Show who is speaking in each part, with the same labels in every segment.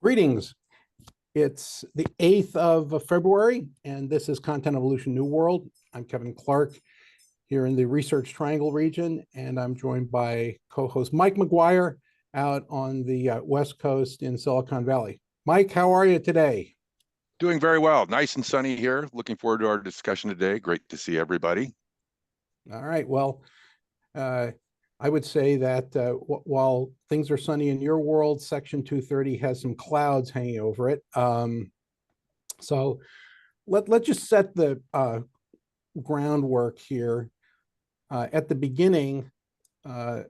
Speaker 1: Greetings. It's the 8th of February, and this is Content Evolution New World. I'm Kevin Clark here in the Research Triangle region, and I'm joined by co-host Mike McGuire out on the West Coast in Silicon Valley. Mike, how are you today?
Speaker 2: Doing very well. Nice and sunny here. Looking forward to our discussion today. Great to see everybody.
Speaker 1: All right. Well, I would say that while things are sunny in your world, Section 230 has some clouds hanging over it. So let's just set the groundwork here. At the beginning,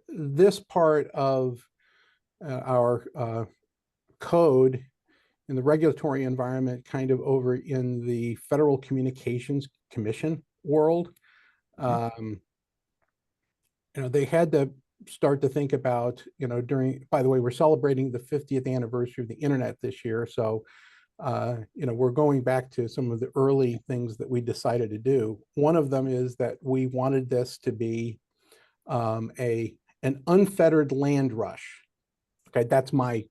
Speaker 1: this part of our code in the regulatory environment, kind of over in the Federal Communications Commission world, they had to start to think about, by the way, we're celebrating the 50th anniversary of the internet this year. So, we're going back to some of the early things that we decided to do. One of them is that we wanted this to be an unfettered land rush. Okay, that's my,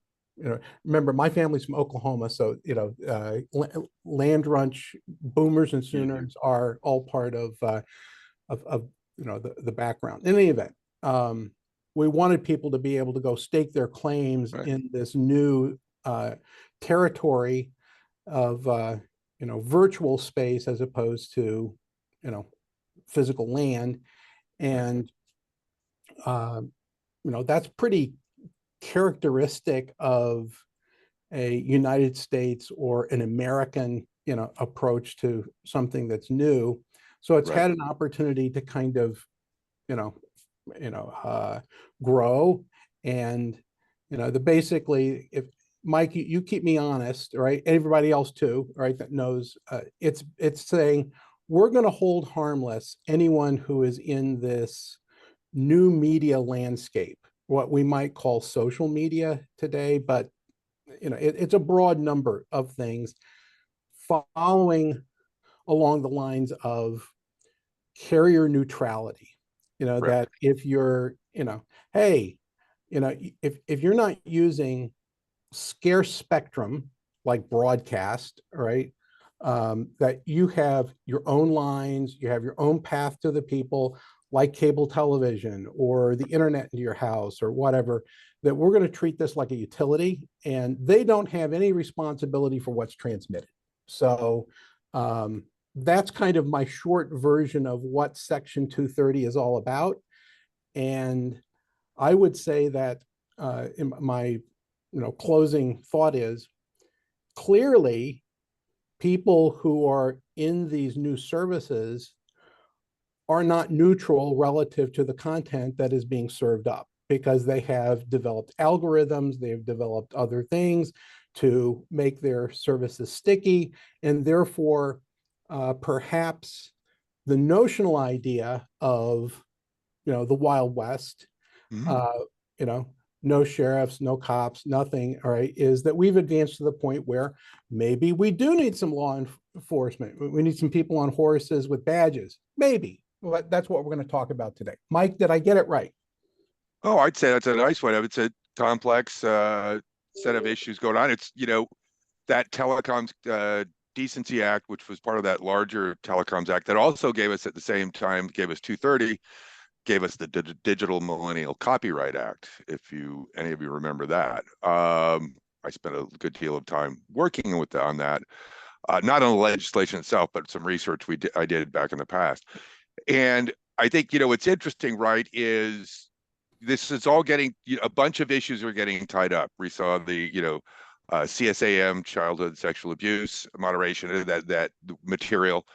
Speaker 1: remember my family's from Oklahoma, so, land rush, boomers and Sooners are all part of the background. In any event, we wanted people to be able to go stake their claims in this new territory of virtual space as opposed to physical land, and that's pretty characteristic of a United States or an American approach to something that's new. So it's had an opportunity to kind of, grow. And, basically, if Mike, you keep me honest, right? Everybody else too, right? That knows it's saying we're going to hold harmless anyone who is in this new media landscape, what we might call social media today, but it's a broad number of things following along the lines of carrier neutrality, that if you're, hey, if you're not using scarce spectrum like broadcast, right, that you have your own lines, you have your own path to the people, like cable television or the internet into your house or whatever, that we're going to treat this like a utility, and they don't have any responsibility for what's transmitted. So that's kind of my short version of what Section 230 is all about. And I would say that in my closing thought is, clearly people who are in these new services are not neutral relative to the content that is being served up, because they have developed algorithms, they've developed other things to make their services sticky, and therefore perhaps the notional idea of the Wild West, no sheriffs, no cops, nothing, all right, is that we've advanced to the point where maybe we do need some law enforcement. We need some people on horses with badges, maybe. Well, that's what we're going to talk about today. Mike, did I get it right?
Speaker 2: Oh, I'd say that's a nice one. It's a complex set of issues going on. It's, that Telecoms Decency Act, which was part of that larger Telecoms Act, that also gave us, at the same time, gave us 230, gave us the Digital Millennial Copyright Act, if any of you remember that. I spent a good deal of time working on that, not on the legislation itself, but some research I did back in the past. And I think, what's interesting, right, is this is all getting, a bunch of issues are getting tied up. We saw the, CSAM, childhood sexual abuse moderation, that material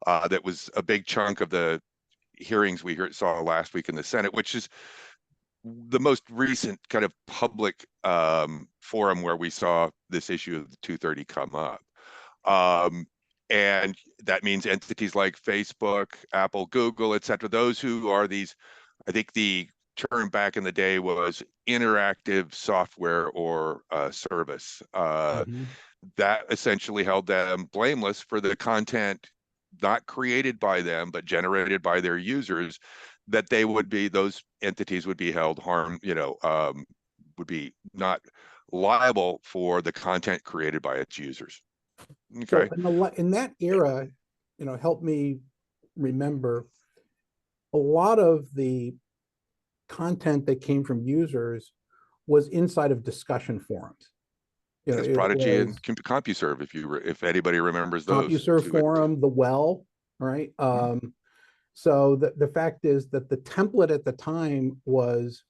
Speaker 2: that was a big chunk of the hearings we saw last week in the Senate, which is the most recent kind of public forum where we saw this issue of the 230 come up. And that means entities like Facebook, Apple, Google, et cetera, those who are these, I think the term back in the day was interactive software or service, that essentially held them blameless for the content not created by them, but generated by their users, that those entities would be held would be not liable for the content created by its users.
Speaker 1: So
Speaker 2: Okay.
Speaker 1: in that era, help me remember, a lot of the content that came from users was inside of discussion forums.
Speaker 2: That's
Speaker 1: It
Speaker 2: Prodigy
Speaker 1: was
Speaker 2: and CompuServe, if anybody remembers those
Speaker 1: CompuServe
Speaker 2: two.
Speaker 1: forum, the well, right? So the fact is that the template at the time was,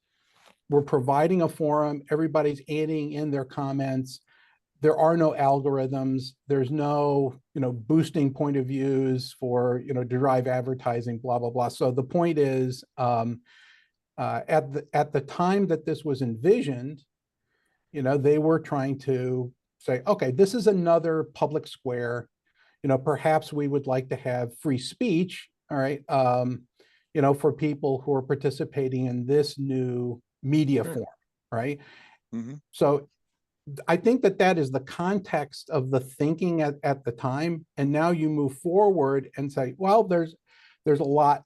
Speaker 1: we're providing a forum, everybody's adding in their comments. There are no algorithms. There's no, boosting point of views for, derive advertising, blah, blah, blah. So the point is, at the time that this was envisioned, they were trying to say, okay, this is another public square. Perhaps we would like to have free speech, all right, for people who are participating in this new media form, right? So I think that is the context of the thinking at the time. And now you move forward and say, well, there's a lot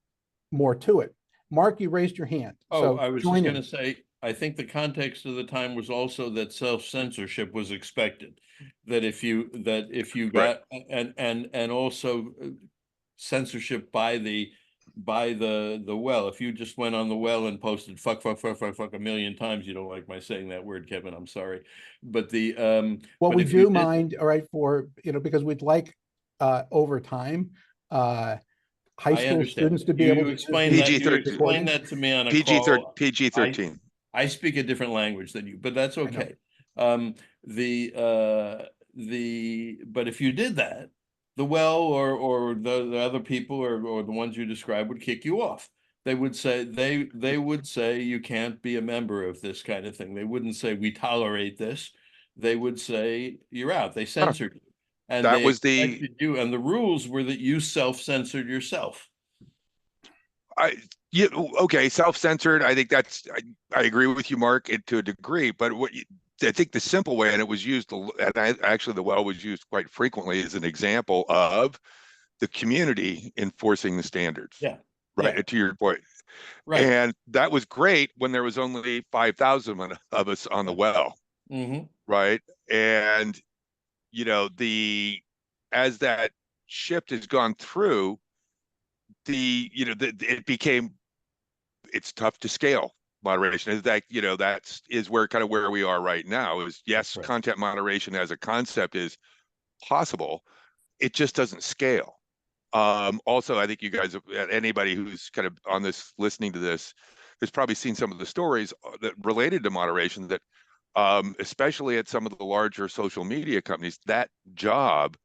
Speaker 1: more to it. Mark, you raised your hand.
Speaker 3: Oh,
Speaker 1: So
Speaker 3: I was just
Speaker 1: join
Speaker 3: going
Speaker 1: in.
Speaker 3: to say, I think the context of the time was also that self-censorship was expected. That if you
Speaker 2: Right.
Speaker 3: got, and also censorship by the well. If you just went on the well and posted fuck a million times, you don't like my saying that word, Kevin, I'm sorry. But the
Speaker 1: Well,
Speaker 3: but
Speaker 1: we
Speaker 3: if you
Speaker 1: do
Speaker 3: did,
Speaker 1: mind, all right, for, because we'd like over time, high
Speaker 3: I
Speaker 1: school
Speaker 3: understand
Speaker 1: students
Speaker 3: that.
Speaker 1: to be able to use
Speaker 3: Explain
Speaker 1: these
Speaker 3: that. You
Speaker 2: PG-13,
Speaker 3: explain
Speaker 1: recordings.
Speaker 3: that to me on a
Speaker 2: PG-13,
Speaker 3: call.
Speaker 2: PG-13.
Speaker 3: I speak a different language than you, but that's
Speaker 1: I know.
Speaker 3: okay. But if you did that, the well or the other people or the ones you described would kick you off. They would say they would say you can't be a member of this kind of thing. They wouldn't say we tolerate this. They would say you're out. They
Speaker 2: Huh.
Speaker 3: censored you, and
Speaker 2: That
Speaker 3: they
Speaker 2: was the
Speaker 3: expected you. And the rules were that you self-censored yourself.
Speaker 2: yeah, okay, self-censored. I think I agree with you, Mark, to a degree. But I think the simple way, and it was used, and actually the well was used quite frequently as an example of the community enforcing the standards.
Speaker 3: Yeah.
Speaker 2: Right.
Speaker 3: Yeah.
Speaker 2: To your point.
Speaker 3: Right.
Speaker 2: And that was great when there was only 5,000 of us on the well. Right. And, as that shift has gone through, it became, it's tough to scale moderation. Is that, is where kind of where we are right now is, yes,
Speaker 3: Right.
Speaker 2: content moderation as a concept is possible. It just doesn't scale. Also, I think you guys, anybody who's kind of on this, listening to this, has probably seen some of the stories that related to moderation that, especially at some of the larger social media companies, that job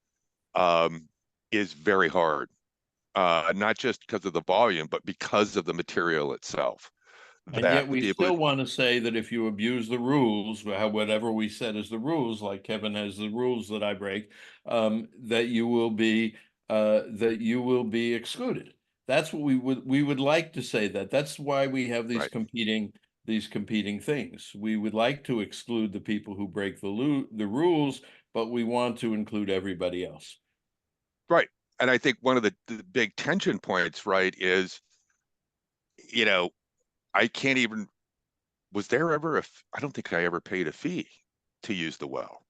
Speaker 2: is very hard. Not just because of the volume, but because of the material itself.
Speaker 3: And
Speaker 2: That
Speaker 3: yet
Speaker 2: the
Speaker 3: we
Speaker 2: people,
Speaker 3: still want to say that if you abuse the rules, whatever we said is the rules, like Kevin has the rules that I break, that you will be excluded. That's what we would like to say that. That's why we have these
Speaker 2: right,
Speaker 3: competing things. We would like to exclude the people who break the rules, but we want to include everybody else.
Speaker 2: right. And I think one of the big tension points, right, is, I can't even, was there ever I don't think I ever paid a fee to use the well.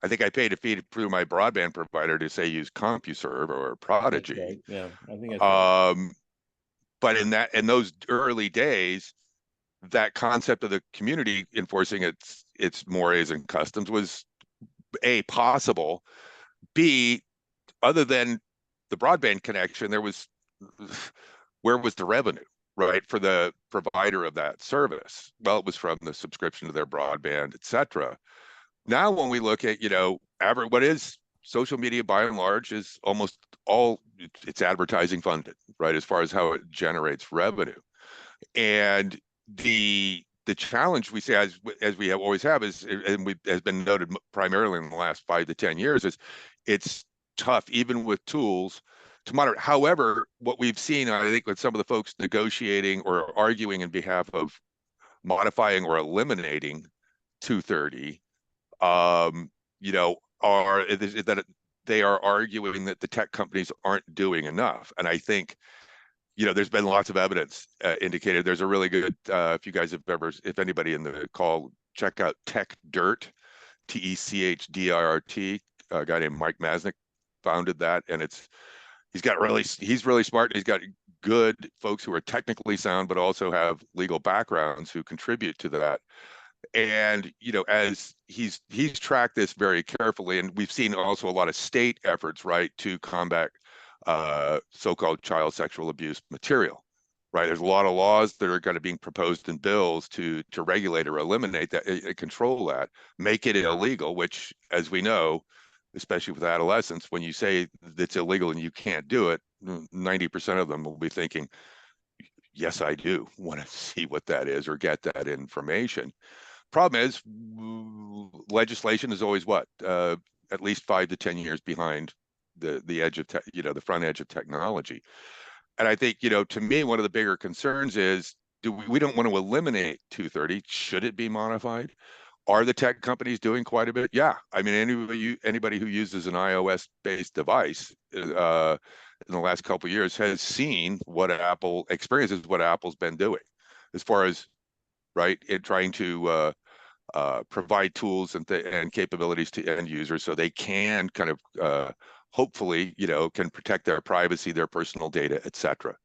Speaker 2: I think I paid a fee through my broadband provider to say use CompuServe or Prodigy.
Speaker 3: Right. Yeah, I think that's right.
Speaker 2: But in those early days, that concept of the community enforcing its mores and customs was A, possible, B, other than the broadband connection, where was the revenue, right, for the provider of that service? Well, it was from the subscription to their broadband, et cetera. Now, when we look at, what is social media by and large is almost all, it's advertising funded, right, as far as how it generates revenue. And the challenge we see, as we have always have, is, and has been noted primarily in the last 5 to 10 years, is it's tough, even with tools, to moderate. However, what we've seen, I think, with some of the folks negotiating or arguing in behalf of modifying or eliminating 230, are that they are arguing that the tech companies aren't doing enough. And I think, there's been lots of evidence indicated. There's a really good, if you guys have ever, if anybody in the call check out Tech Dirt, TECHDIRT. A guy named Mike Masnick founded that, and he's really smart. He's got good folks who are technically sound, but also have legal backgrounds who contribute to that. And as he's tracked this very carefully, and we've seen also a lot of state efforts, right, to combat so-called child sexual abuse material, right? There's a lot of laws that are going to be proposed in bills to regulate or eliminate that, control that, make it illegal, which, as we know, especially with adolescents, when you say it's illegal and you can't do it, 90% of them will be thinking, yes, I do want to see what that is or get that information. Problem is, legislation is always at least 5 to 10 years behind the edge of the front edge of technology. And I think, to me, one of the bigger concerns is, we don't want to eliminate 230. Should it be modified? Are the tech companies doing quite a bit? Yeah. I mean, anybody who uses an iOS-based device in the last couple of years has seen what experiences what Apple's been doing as far as, right, in trying to provide tools and capabilities to end users so they can kind of hopefully, can protect their privacy, their personal data, etc.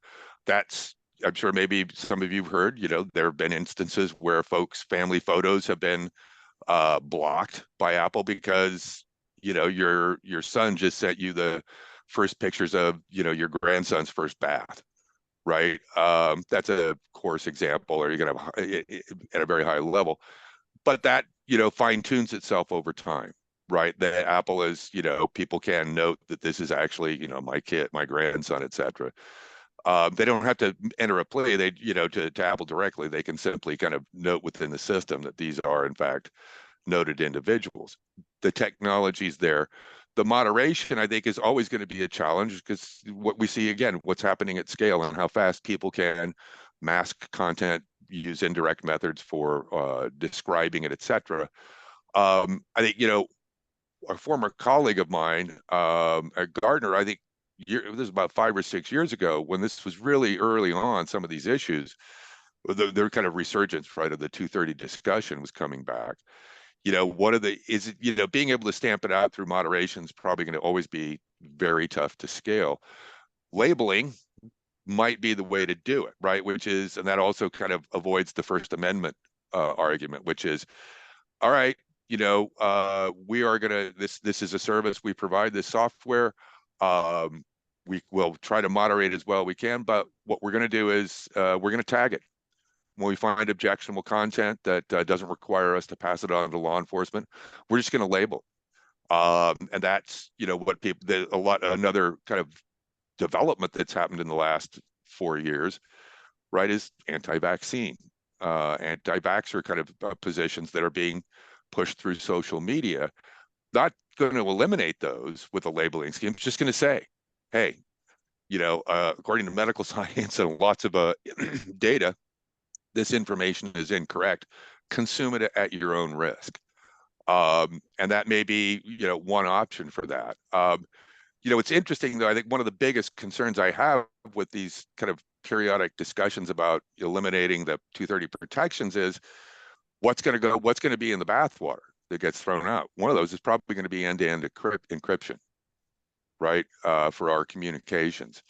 Speaker 2: I'm sure maybe some of you've heard, there have been instances where family photos have been blocked by Apple because, your son just sent you the first pictures of, your grandson's first bath, right? That's a coarse example, or you're going to at a very high level, but that, fine tunes itself over time, right? That Apple is, people can note that this is actually, my kid, my grandson, etc. They don't have to enter a plea. They, to Apple directly, they can simply kind of note within the system that these are, in fact, noted individuals. The technology's there. The moderation, I think, is always going to be a challenge, because what we see, again, what's happening at scale and how fast people can mask content, use indirect methods for describing it, etc. I think, a former colleague of mine at Gardner, I think this was about 5 or 6 years ago, when this was really early on, some of these issues, their kind of resurgence, right, of the 230 discussion was coming back. Being able to stamp it out through moderation is probably going to always be very tough to scale. Labeling might be the way to do it, right? And that also kind of avoids the First Amendment argument, which is, all right, we are going to, this is a service, we provide this software. We will try to moderate as well we can, but what we're going to do is we're going to tag it. When we find objectionable content that doesn't require us to pass it on to law enforcement, we're just going to label. And that's, what another kind of development that's happened in the last 4 years, right, is anti-vaccine. Anti-vaxxer kind of positions that are being pushed through social media. Not going to eliminate those with a labeling scheme. It's just going to say, hey, according to medical science and lots of data, this information is incorrect. Consume it at your own risk. And that may be, one option for that. It's interesting, though. I think one of the biggest concerns I have with these kind of periodic discussions about eliminating the 230 protections is what's going to be in the bathwater that gets thrown out. One of those is probably going to be end-to-end encryption, right, for our communications.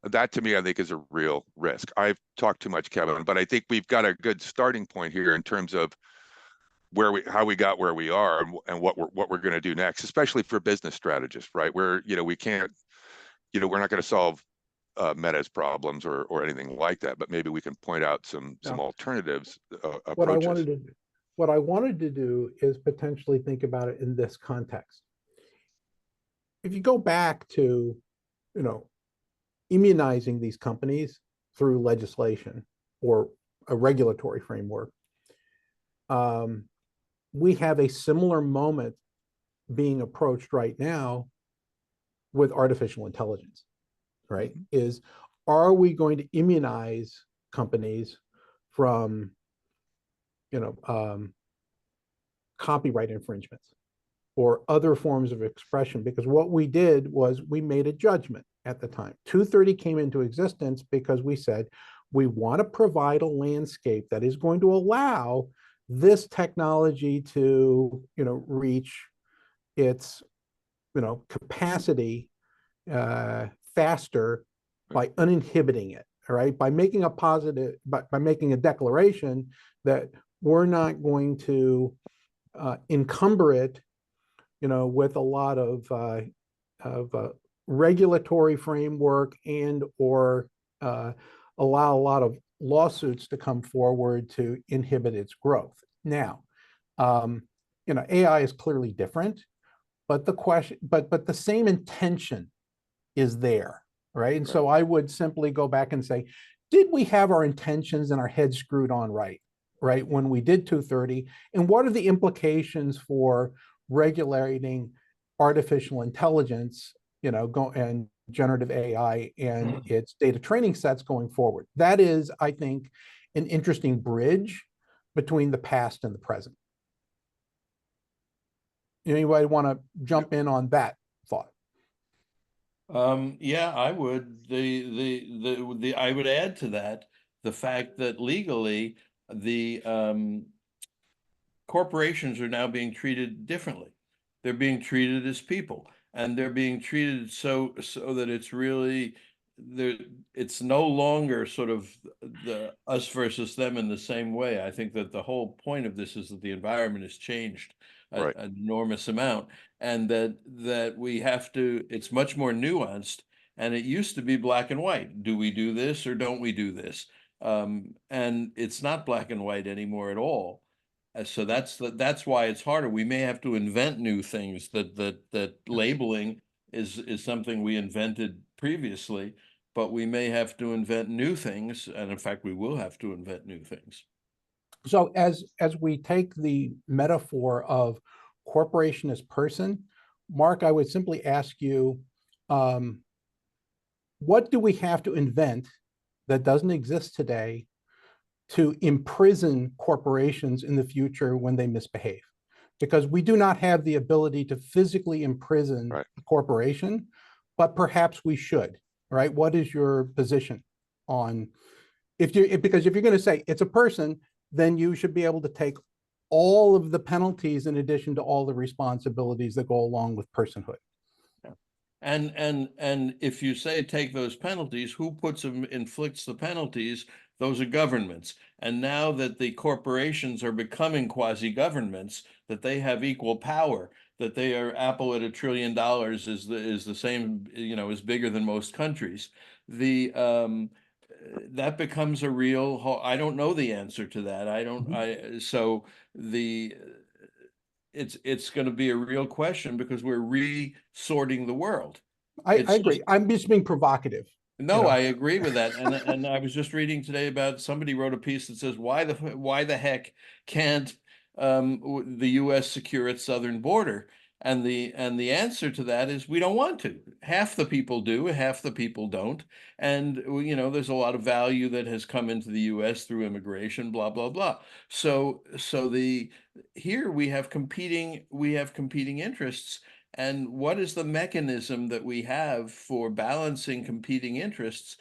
Speaker 2: That, to me, I think, is a real risk. I've talked too much, Kevin, but I think we've got a good starting point here in terms of how we got where we are and what we're going to do next, especially for business strategists, right? Where, we can't, we're not going to solve Meta's problems or anything like that, but maybe we can point out some alternatives approaches.
Speaker 1: What I wanted to do is potentially think about it in this context. If you go back to, immunizing these companies through legislation or a regulatory framework, we have a similar moment being approached right now with artificial intelligence, right? Are we going to immunize companies from, copyright infringements or other forms of expression? Because what we did was we made a judgment at the time. 230 came into existence because we said we want to provide a landscape that is going to allow this technology to, reach its, capacity faster by uninhibiting it, all right? By making a positive, by making a declaration that we're not going to encumber it, with a lot of regulatory framework and or allow a lot of lawsuits to come forward to inhibit its growth. Now, AI is clearly different, but the same intention is there, right? And so I would simply go back and say, did we have our intentions and our heads screwed on right when we did 230? And what are the implications for regulating artificial intelligence, and generative AI and its data training sets going forward? That is, I think, an interesting bridge between the past and the present. Anybody want to jump in on that thought?
Speaker 3: Yeah, I would. I would add to that the fact that legally the corporations are now being treated differently. They're being treated as people, and they're being treated so that it's really there. It's no longer sort of the us versus them in the same way. I think that the whole point of this is that the environment has changed an enormous amount, and that we have to. It's much more nuanced, and it used to be black and white. Do we do this or don't we do this? And it's not black and white anymore at all. So that's why it's harder. We may have to invent new things. That labeling is something we invented previously, but we may have to invent new things, and in fact, we will have to invent new things.
Speaker 1: So as we take the metaphor of corporation as person, Mark, I would simply ask you, what do we have to invent that doesn't exist today to imprison corporations in the future when they misbehave? Because we do not have the ability to physically imprison a corporation, but perhaps we should, right? What is your position on because if you're going to say it's a person, then you should be able to take all of the penalties in addition to all the responsibilities that go along with personhood.
Speaker 3: And if you say take those penalties, who inflicts the penalties? Those are governments. And now that the corporations are becoming quasi-governments, that they have equal power, that they are Apple at $1 trillion is the same, is bigger than most countries. That becomes a real. I don't know the answer to that. I don't. So it's going to be a real question because we're resorting the world.
Speaker 1: I agree. I'm just being provocative.
Speaker 3: No, I agree with that. And I was just reading today about somebody wrote a piece that says why the heck can't the U.S. secure its southern border? And the answer to that is we don't want to. Half the people do, half the people don't. And there's a lot of value that has come into the U.S. through immigration, blah blah blah. So here we have competing interests. And what is the mechanism that we have for balancing competing interests?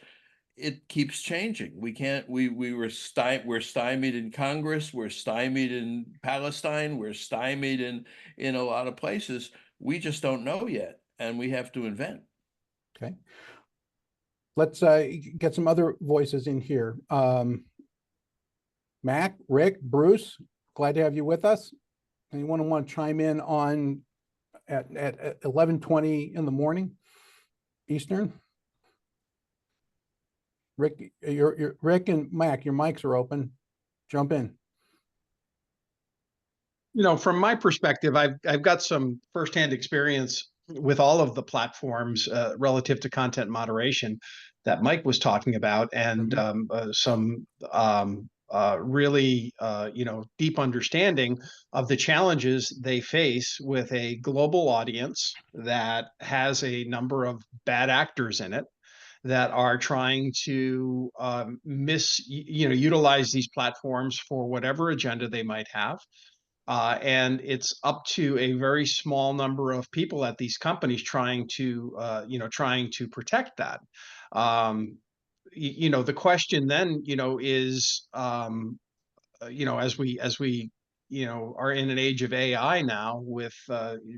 Speaker 3: It keeps changing. We're stymied in Congress, we're stymied in Palestine, we're stymied in a lot of places. We just don't know yet, and we have to invent.
Speaker 1: Okay. Let's get some other voices in here. Mac, Rick, Bruce, glad to have you with us. Anyone want to chime in on at 11:20 in the morning Eastern? Rick, Rick and Mac, your mics are open. Jump in.
Speaker 4: From my perspective, I've got some firsthand experience with all of the platforms relative to content moderation that Mike was talking about, and some really deep understanding of the challenges they face with a global audience that has a number of bad actors in it that are trying to utilize these platforms for whatever agenda they might have. And it's up to a very small number of people at these companies trying to protect that. The question then, is, as we are in an age of AI now with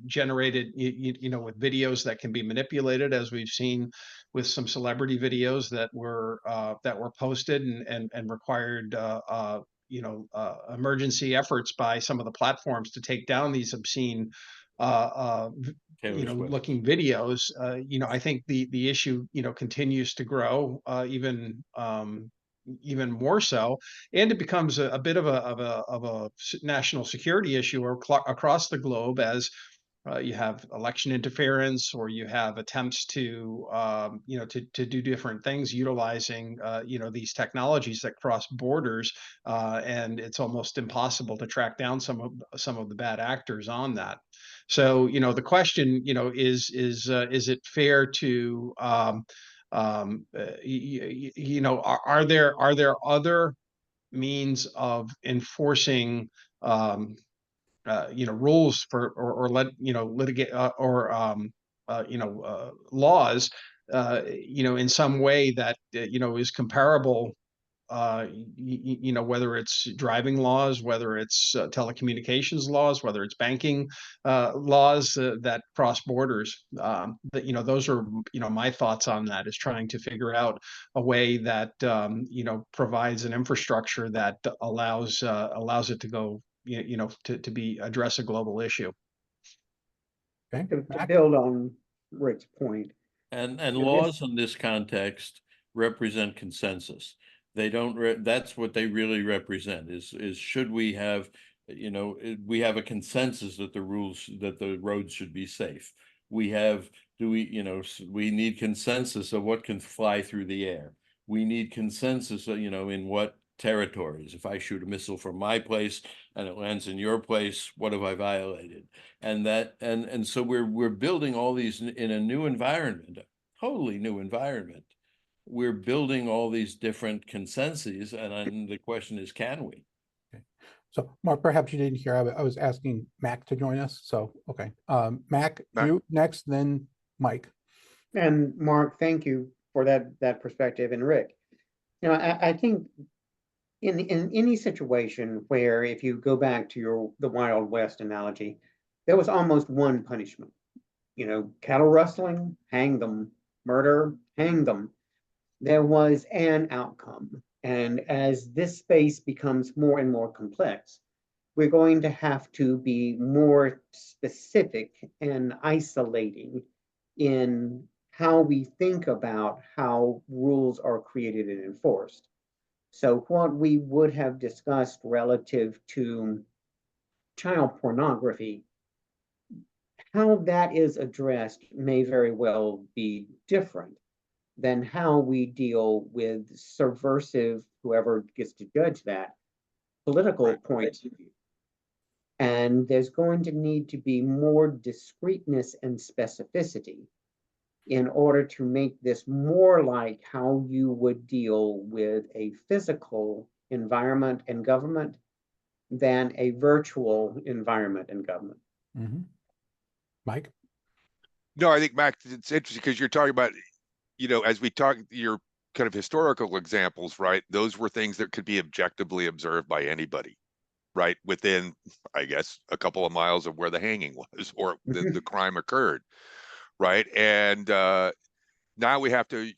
Speaker 4: generated, with videos that can be manipulated, as we've seen with some celebrity videos that were posted and required emergency efforts by some of the platforms to take down these obscene
Speaker 3: Taylor Swift.
Speaker 4: looking videos. I think the issue continues to grow, even more so, and it becomes a bit of a national security issue across the globe, as you have election interference, or you have attempts to to do different things utilizing these technologies that cross borders, and it's almost impossible to track down some of the bad actors on that. So the question is it fair to are there other means of enforcing rules for, or litigate, or laws in some way that is comparable, whether it's driving laws, whether it's telecommunications laws, whether it's banking laws that cross borders. Those are my thoughts on that, is trying to figure out a way that provides an infrastructure that allows it to go, to address a global issue.
Speaker 1: Okay.
Speaker 5: To build on Rick's point.
Speaker 3: And
Speaker 5: this-
Speaker 3: laws in this context represent consensus. They don't, that's what they really represent, is should we have, we have a consensus that the roads should be safe. We need consensus of what can fly through the air. We need consensus, in what territories. If I shoot a missile from my place and it lands in your place, what have I violated? And so we're building all these in a new environment, a totally new environment. We're building all these different consensus, and the question is, can we?
Speaker 1: Okay. So Mark, perhaps you didn't hear, I was asking Mac to join us. So, okay. Mac, you next, then Mike.
Speaker 5: And Mark, thank you for that perspective. And Rick, I think in any situation where, if you go back to the Wild West analogy, there was almost one punishment. Cattle rustling, hang them. Murder, hang them. There was an outcome. And as this space becomes more and more complex, we're going to have to be more specific and isolating in how we think about how rules are created and enforced. So what we would have discussed relative to child pornography, how that is addressed may very well be different than how we deal with subversive, whoever gets to judge that, political points of view. And there's going to need to be more discreteness and specificity in order to make this more like how you would deal with a physical environment and government than a virtual environment and government.
Speaker 1: Mm-hmm. Mike?
Speaker 2: No, I think, Mac, it's interesting because you're talking about, as we talk, your kind of historical examples, right? Those were things that could be objectively observed by anybody, right? Within, I guess, a couple of miles of where the hanging was, or the crime occurred, right? And now we have to,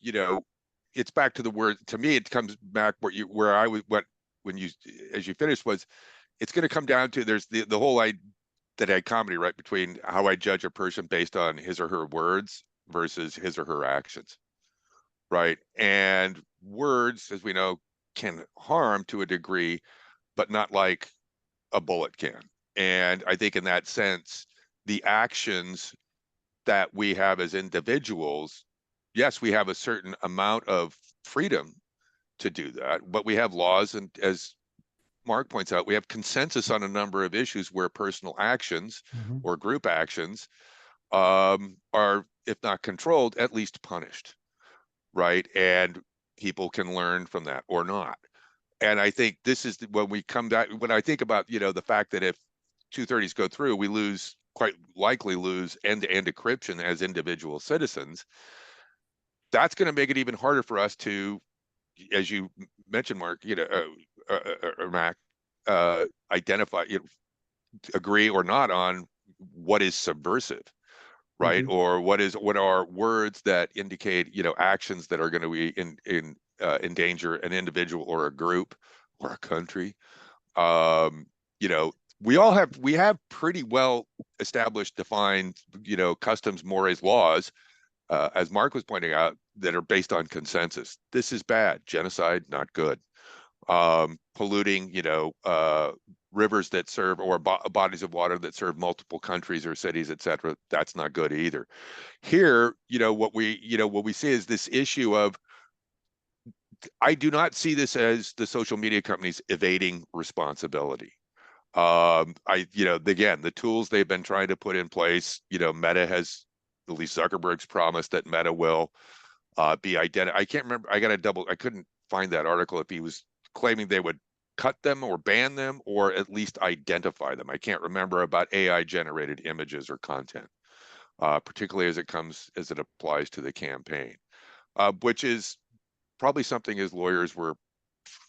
Speaker 2: it's back to the word. To me, it comes back where I was, as you finished, was it's going to come down to, there's the whole dichotomy, right, between how I judge a person based on his or her words versus his or her actions, right? And words, as we know, can harm to a degree, but not like a bullet can. And I think in that sense, the actions that we have as individuals, yes, we have a certain amount of freedom to do that, but we have laws, and as Mark points out, we have consensus on a number of issues where personal actions or group actions are, if not controlled, at least punished, right? And people can learn from that or not. And I think this is when we come back, when I think about, the fact that if 230s go through, we quite likely lose end-to-end encryption as individual citizens. That's going to make it even harder for us to, as you mentioned, Mark, or Mac, identify, agree or not on what is subversive, right? Or what are words that indicate, you know, actions that are going to be endanger an individual or a group or a country. You know, we have pretty well established, defined, you know, customs, mores, laws, as Mark was pointing out, that are based on consensus. This is bad. Genocide, not good. Polluting, you know, rivers that serve, or bodies of water that serve multiple countries or cities, etc. That's not good either. Here, you know, what we see is this issue of, I do not see this as the social media companies evading responsibility. You know, again, the tools they've been trying to put in place, you know, Meta has, at least Zuckerberg's promised that Meta will be identified. I can't remember. I couldn't find that article if he was claiming they would cut them or ban them or at least identify them. I can't remember about AI generated images or content, particularly as it applies to the campaign, which is probably something his lawyers were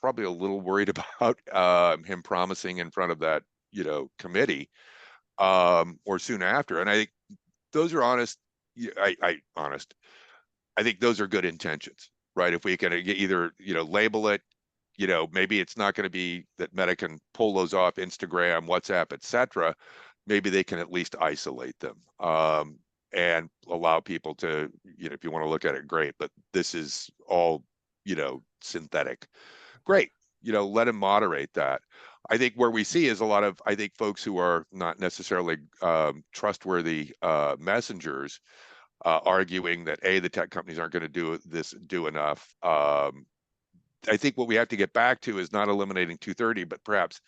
Speaker 2: probably a little worried about, him promising in front of that, you know, committee, or soon after. And I think those are honest. I think those are good intentions, right? If we can either, you know, label it, you know, maybe it's not going to be that Meta can pull those off Instagram, WhatsApp, etc. Maybe they can at least isolate them, and allow people to, you know, if you want to look at it, great, but this is all, you know, synthetic. Great, you know, let them moderate that. I think where we see is a lot of, I think, folks who are not necessarily trustworthy messengers, arguing that the tech companies aren't going to do enough. I think what we have to get back to is not eliminating 230, but perhaps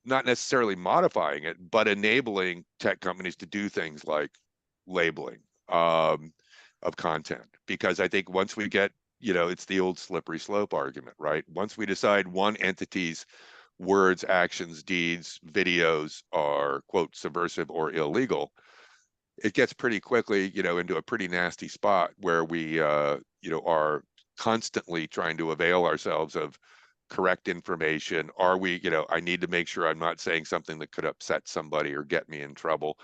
Speaker 2: not necessarily modifying it, but enabling tech companies to do things like labeling of content. Because I think once we get, you know, it's the old slippery slope argument, right? Once we decide one entity's words, actions, deeds, videos are, quote, subversive or illegal, it gets pretty quickly, you know, into a pretty nasty spot where we, you know, are constantly trying to avail ourselves of correct information. Are we, you know, I need to make sure I'm not saying something that could upset somebody or get me in trouble.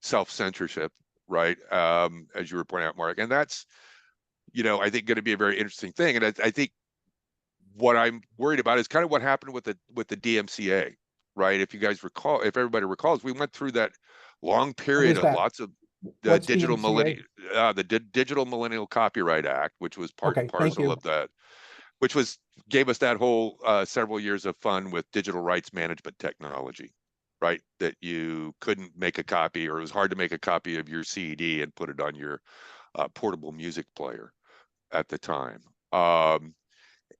Speaker 2: Self-censorship, right? As you were pointing out, Mark, and that's, you know, I think going to be a very interesting thing. And I think what I'm worried about is kind of what happened with the DMCA, right? If you guys recall, if everybody recalls, we went through that long period of
Speaker 1: that?
Speaker 2: lots of the
Speaker 1: What's
Speaker 2: digital
Speaker 1: DMCA?
Speaker 2: Digital Millennial Copyright Act, which was part and
Speaker 1: Okay, thank
Speaker 2: parcel
Speaker 1: you.
Speaker 2: of that, which gave us that whole several years of fun with digital rights management technology, right? That you couldn't make a copy, or it was hard to make a copy of your CD and put it on your portable music player at the time.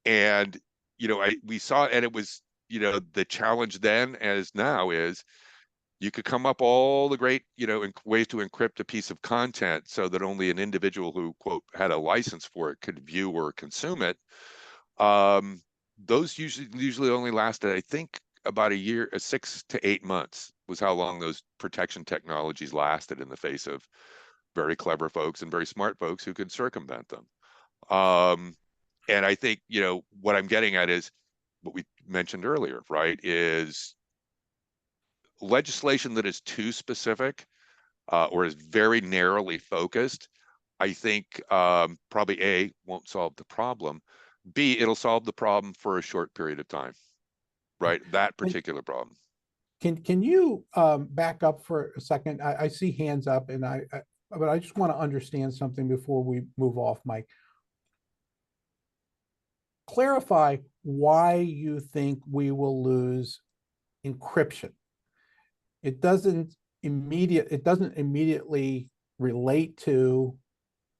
Speaker 2: And, you know, we saw, and it was, you know, the challenge then as now is, you could come up all the great, you know, ways to encrypt a piece of content so that only an individual who, quote, had a license for it could view or consume it. Those usually only lasted, I think, about a year, 6 to 8 months was how long those protection technologies lasted in the face of very clever folks and very smart folks who could circumvent them. And I think, you know, what I'm getting at is what we mentioned earlier, right, is legislation that is too specific, or is very narrowly focused, I think probably won't solve the problem. B, it'll solve the problem for a short period of time, right? That particular problem.
Speaker 1: Can you back up for a second? I see hands up, and but I just want to understand something before we move off, Mike. Clarify why you think we will lose encryption. It doesn't immediately relate to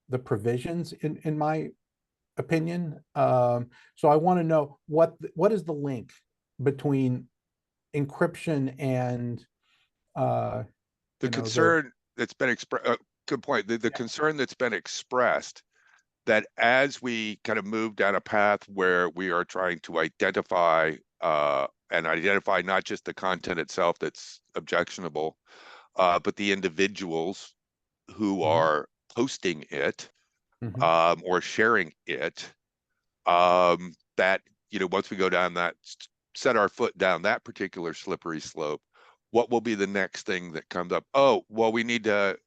Speaker 1: the provisions, in my opinion. So I want to know what is the link between encryption and
Speaker 2: the concern that's been expressed. Good point. The concern that's been expressed, that as we kind of move down a path where we are trying to identify not just the content itself that's objectionable, but the individuals who are posting it, or sharing it, that, you know, once we go down that, set our foot down that particular slippery slope, what will be the next thing that comes up? Oh, well, we need to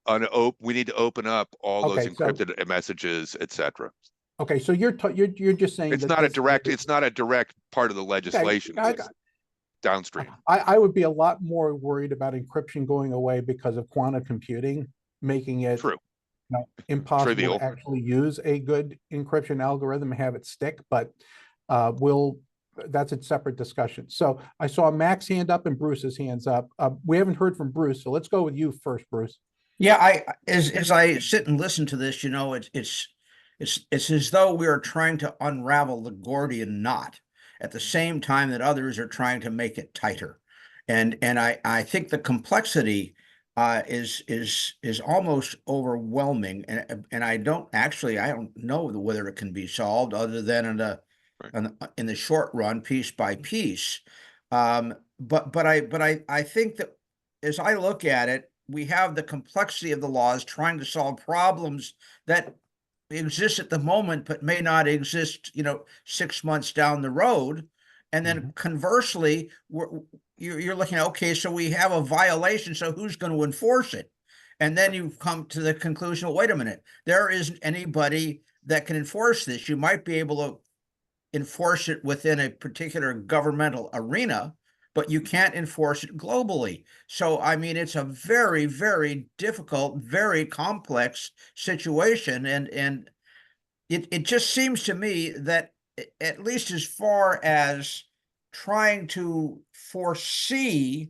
Speaker 2: open up all those
Speaker 1: Okay, so-
Speaker 2: encrypted messages, etc.
Speaker 1: Okay, so you're just saying
Speaker 2: It's
Speaker 1: that
Speaker 2: not a
Speaker 1: this
Speaker 2: direct,
Speaker 1: is-
Speaker 2: it's not a direct part of the legislation.
Speaker 1: I
Speaker 2: It's
Speaker 1: got-
Speaker 2: downstream.
Speaker 1: I would be a lot more worried about encryption going away because of quantum computing, making it
Speaker 2: True.
Speaker 1: impossible
Speaker 2: Trivial.
Speaker 1: to actually use a good encryption algorithm and have it stick, but that's a separate discussion. So I saw Mac's hand up and Bruce's hands up. We haven't heard from Bruce, so let's go with you first, Bruce.
Speaker 6: Yeah, as I sit and listen to this, it's as though we are trying to unravel the Gordian knot at the same time that others are trying to make it tighter. And I think the complexity is almost overwhelming. And I don't know whether it can be solved other than in the short run, piece by piece. But I think that as I look at it, we have the complexity of the laws trying to solve problems that exist at the moment, but may not exist, 6 months down the road. And then conversely, you're looking at, okay, so we have a violation, so who's going to enforce it? And then you come to the conclusion, well, wait a minute, there isn't anybody that can enforce this. You might be able to enforce it within a particular governmental arena, but you can't enforce it globally. So, I mean, it's a very, very difficult, very complex situation. And it just seems to me that, at least as far as trying to foresee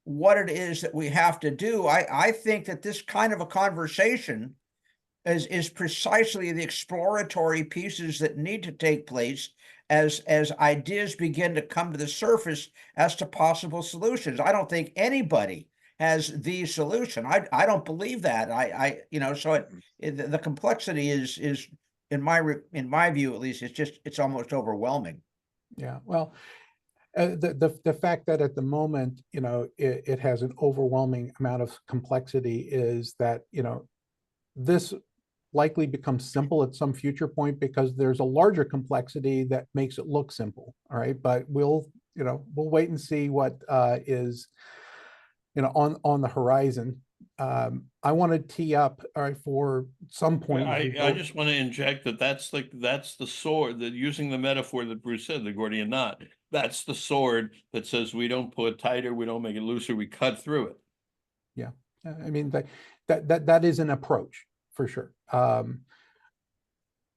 Speaker 6: what it is that we have to do, I think that this kind of a conversation is precisely the exploratory pieces that need to take place as ideas begin to come to the surface as to possible solutions. I don't think anybody has the solution. I don't believe that. The complexity is in my view, at least, it's almost overwhelming.
Speaker 1: Yeah, well, the fact that at the moment, it has an overwhelming amount of complexity is that, this likely becomes simple at some future point because there's a larger complexity that makes it look simple. All right, but we'll wait and see what is on the horizon. I want to tee up, all right, for some point.
Speaker 3: I just want to inject that's the sword, that using the metaphor that Bruce said, the Gordian knot, that's the sword that says we don't pull it tighter, we don't make it looser, we cut through it.
Speaker 1: Yeah, I mean, that is an approach for sure. One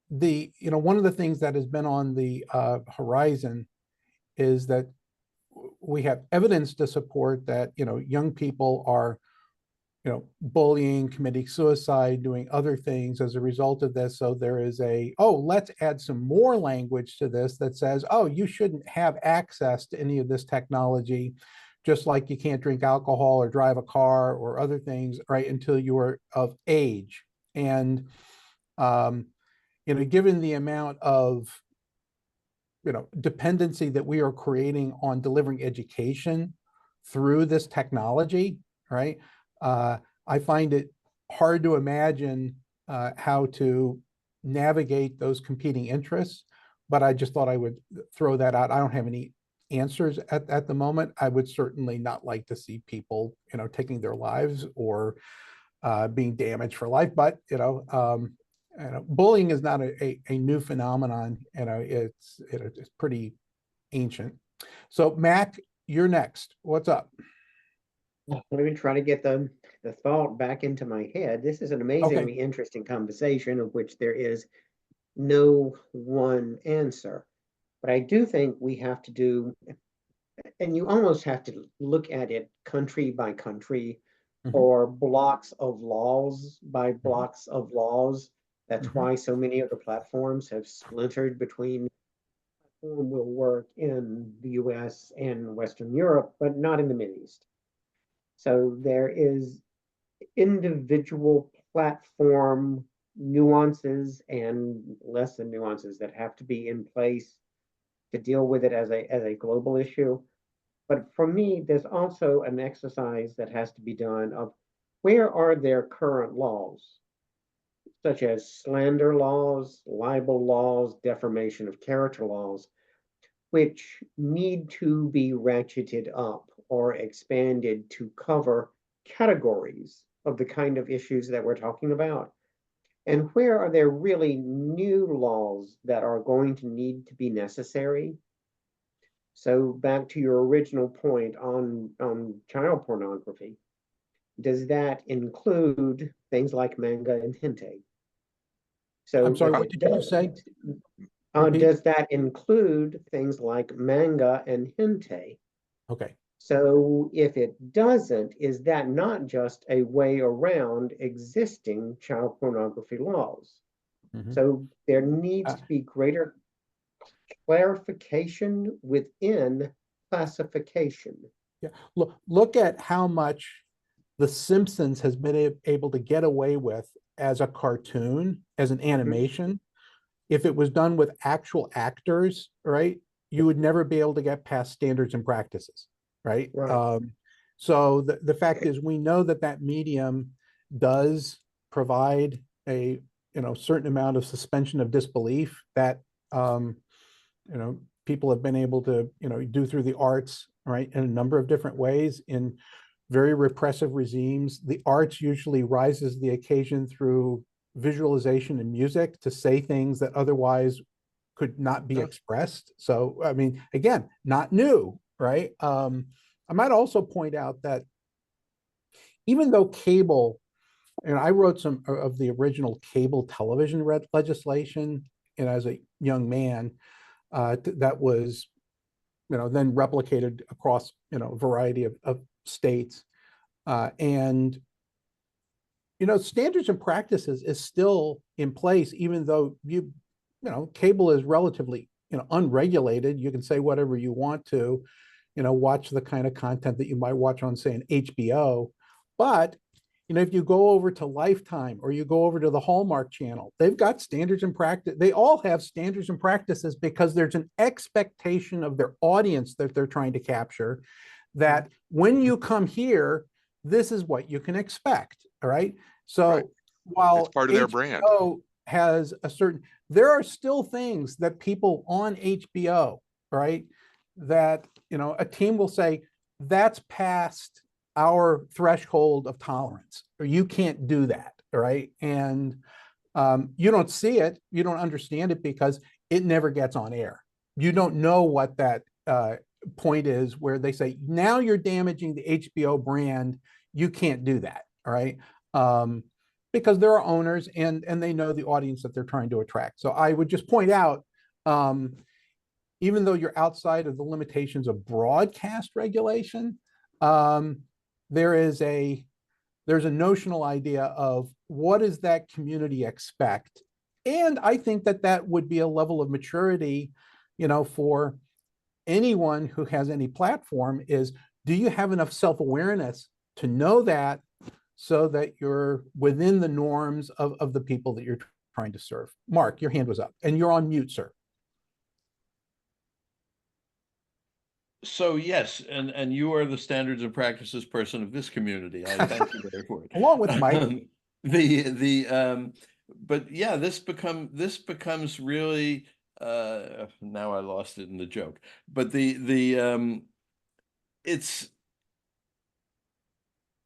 Speaker 1: of the things that has been on the horizon is that we have evidence to support that, young people are, bullying, committing suicide, doing other things as a result of this. So there is let's add some more language to this that says, oh, you shouldn't have access to any of this technology, just like you can't drink alcohol or drive a car or other things, right, until you are of age. And, given the amount of, dependency that we are creating on delivering education through this technology, right? I find it hard to imagine how to navigate those competing interests, but I just thought I would throw that out. I don't have any answers at the moment. I would certainly not like to see people, taking their lives or being damaged for life, but, bullying is not a new phenomenon. It's pretty ancient. So Mac, you're next. What's up?
Speaker 5: Let me try to get the thought back into my head. This is an amazingly interesting conversation of which there is no one answer. But I do think we have to do, and you almost have to look at it country by country, or blocks of laws by blocks of laws. That's why so many of the platforms have splintered between platform will work in the US and Western Europe, but not in the Middle East. So there is individual platform nuances and lesson nuances that have to be in place to deal with it as a global issue. But for me, there's also an exercise that has to be done of where are their current laws, such as slander laws, libel laws, defamation of character laws. which need to be ratcheted up or expanded to cover categories of the kind of issues that we're talking about? And where are there really new laws that are going to need to be necessary? So back to your original point on child pornography, does that include things like manga and hentai? So
Speaker 1: I'm sorry,
Speaker 5: if
Speaker 1: what
Speaker 5: it
Speaker 1: did you say?
Speaker 5: doesn't,
Speaker 1: Repeat.
Speaker 5: does that include things like manga and hentai?
Speaker 1: Okay.
Speaker 5: So if it doesn't, is that not just a way around existing child pornography laws?
Speaker 1: Mhm.
Speaker 5: So there needs
Speaker 1: Uh,
Speaker 5: to be greater clarification within classification.
Speaker 1: Yeah, look at how much The Simpsons has been able to get away with as a cartoon, as an animation. If it was done with actual actors, right, you would never be able to get past standards and practices, right?
Speaker 5: Right.
Speaker 1: So the fact is, we know that that medium does provide a certain amount of suspension of disbelief that people have been able to do through the arts, right, in a number of different ways in very repressive regimes. The arts usually rises to the occasion through visualization and music to say things that otherwise could not be expressed. So, I mean, again, not new, right? I might also point out that even though cable, and I wrote some of the original cable television legislation, and as a young man, that was, then replicated across, a variety of states. And standards and practices is still in place, even though cable is relatively, unregulated. You can say whatever you want to, watch the kind of content that you might watch on, say, an HBO. But, if you go over to Lifetime or you go over to the Hallmark Channel, they've got standards and practice. They all have standards and practices because there's an expectation of their audience that they're trying to capture, that when you come here, this is what you can expect. All right. So
Speaker 2: Right.
Speaker 1: while
Speaker 2: It's part of their brand.
Speaker 1: HBO has a certain, there are still things that people on HBO, right, that, a team will say, that's past our threshold of tolerance, or you can't do that. All right. And you don't see it, you don't understand it because it never gets on air. You don't know what that point is where they say, now you're damaging the HBO brand. You can't do that. All right. Because there are owners and they know the audience that they're trying to attract. So I would just point out, even though you're outside of the limitations of broadcast regulation, there's a notional idea of what does that community expect. And I think that would be a level of maturity, for anyone who has any platform, is, do you have enough self-awareness to know that, so that you're within the norms of the people that you're trying to serve? Mark, your hand was up and you're on mute, sir.
Speaker 3: So yes, and you are the standards and practices person of this community. I thank you very for it.
Speaker 1: Along with Mike.
Speaker 3: But yeah, this becomes really now I lost it in the joke. But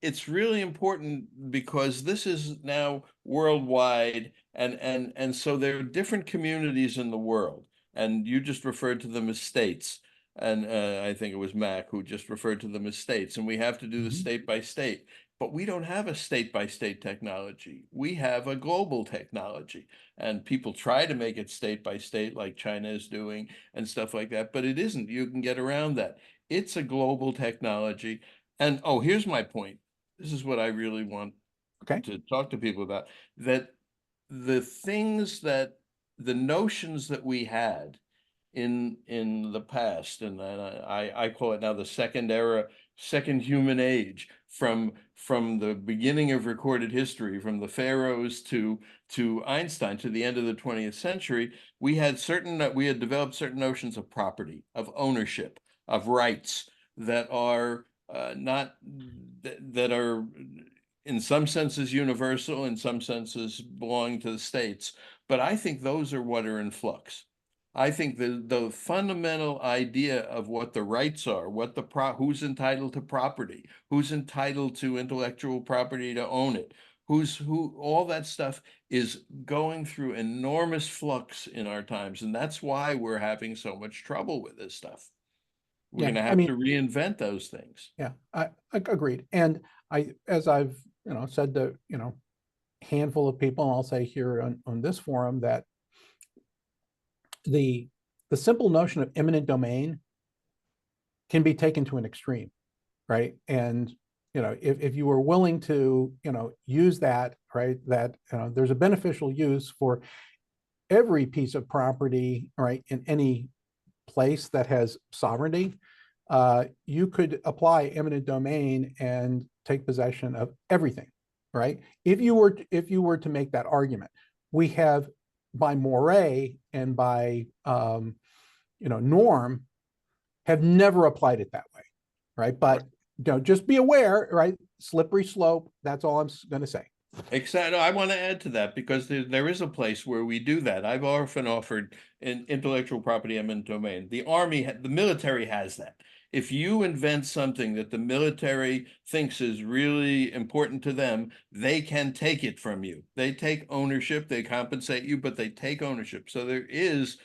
Speaker 3: it's really important because this is now worldwide, and so there are different communities in the world, and you just referred to them as states. And I think it was Mac who just referred to them as states, and we have to do the state by state. But we don't have a state by state technology. We have a global technology, and people try to make it state by state, like China is doing and stuff like that. But it isn't. You can get around that. It's a global technology. And oh, here's my point. This is what I really want to talk to people about. That the notions that we had in the past, and I call it now the second era, second human age, from the beginning of recorded history, from the pharaohs to Einstein to the end of the 20th century, we had developed certain notions of property, of ownership, of rights that are not that are in some senses universal, in some senses belong to the states. But I think those are what are in flux. I think the fundamental idea of what the rights are, who's entitled to property, who's entitled to intellectual property to own it, all that stuff is going through enormous flux in our times, and that's why we're having so much trouble with this stuff. We're
Speaker 1: Yeah,
Speaker 3: going to
Speaker 1: I
Speaker 3: have
Speaker 1: mean-
Speaker 3: to reinvent those things.
Speaker 1: Yeah, I agreed. And as I've, said to, handful of people, and I'll say here on this forum, that the simple notion of eminent domain can be taken to an extreme, right? And, if you were willing to, use that, right, that, there's a beneficial use for every piece of property, right, in any place that has sovereignty, you could apply eminent domain and take possession of everything, right? If you were to make that argument, we have, by Moray and by Norm, have never applied it that way, right? But just be aware, right? Slippery slope. That's all I'm going to say.
Speaker 3: Exactly. I want to add to that, because there is a place where we do that. I've often offered an intellectual property eminent domain. The military has that. If you invent something that the military thinks is really important to them, they can take it from you. They take ownership, they compensate you, but they take ownership. So there is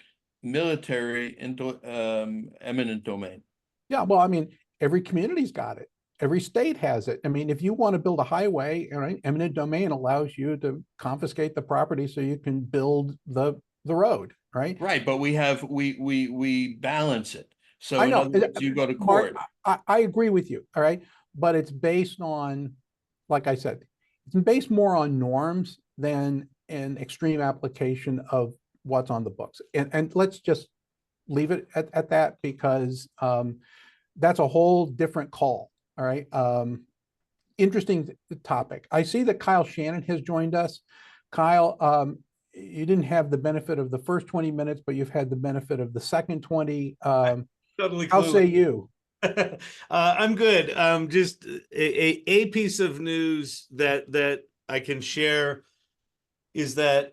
Speaker 3: military eminent domain.
Speaker 1: Yeah, well, I mean, every community's got it. Every state has it. I mean, if you want to build a highway, right, eminent domain allows you to confiscate the property so you can build the road, right?
Speaker 3: Right, but we balance it. So
Speaker 1: I
Speaker 3: in
Speaker 1: know.
Speaker 3: other words, you go to
Speaker 1: Mark,
Speaker 3: court.
Speaker 1: I agree with you, all right? But it's based on, like I said, it's based more on norms than an extreme application of what's on the books. And let's just leave it at that, because that's a whole different call. All right. Interesting topic. I see that Kyle Shannon has joined us. Kyle, you didn't have the benefit of the first 20 minutes, but you've had the benefit of the second 20.
Speaker 7: Totally
Speaker 1: How say
Speaker 7: clueless.
Speaker 1: you?
Speaker 7: I'm good. Just a piece of news that I can share is that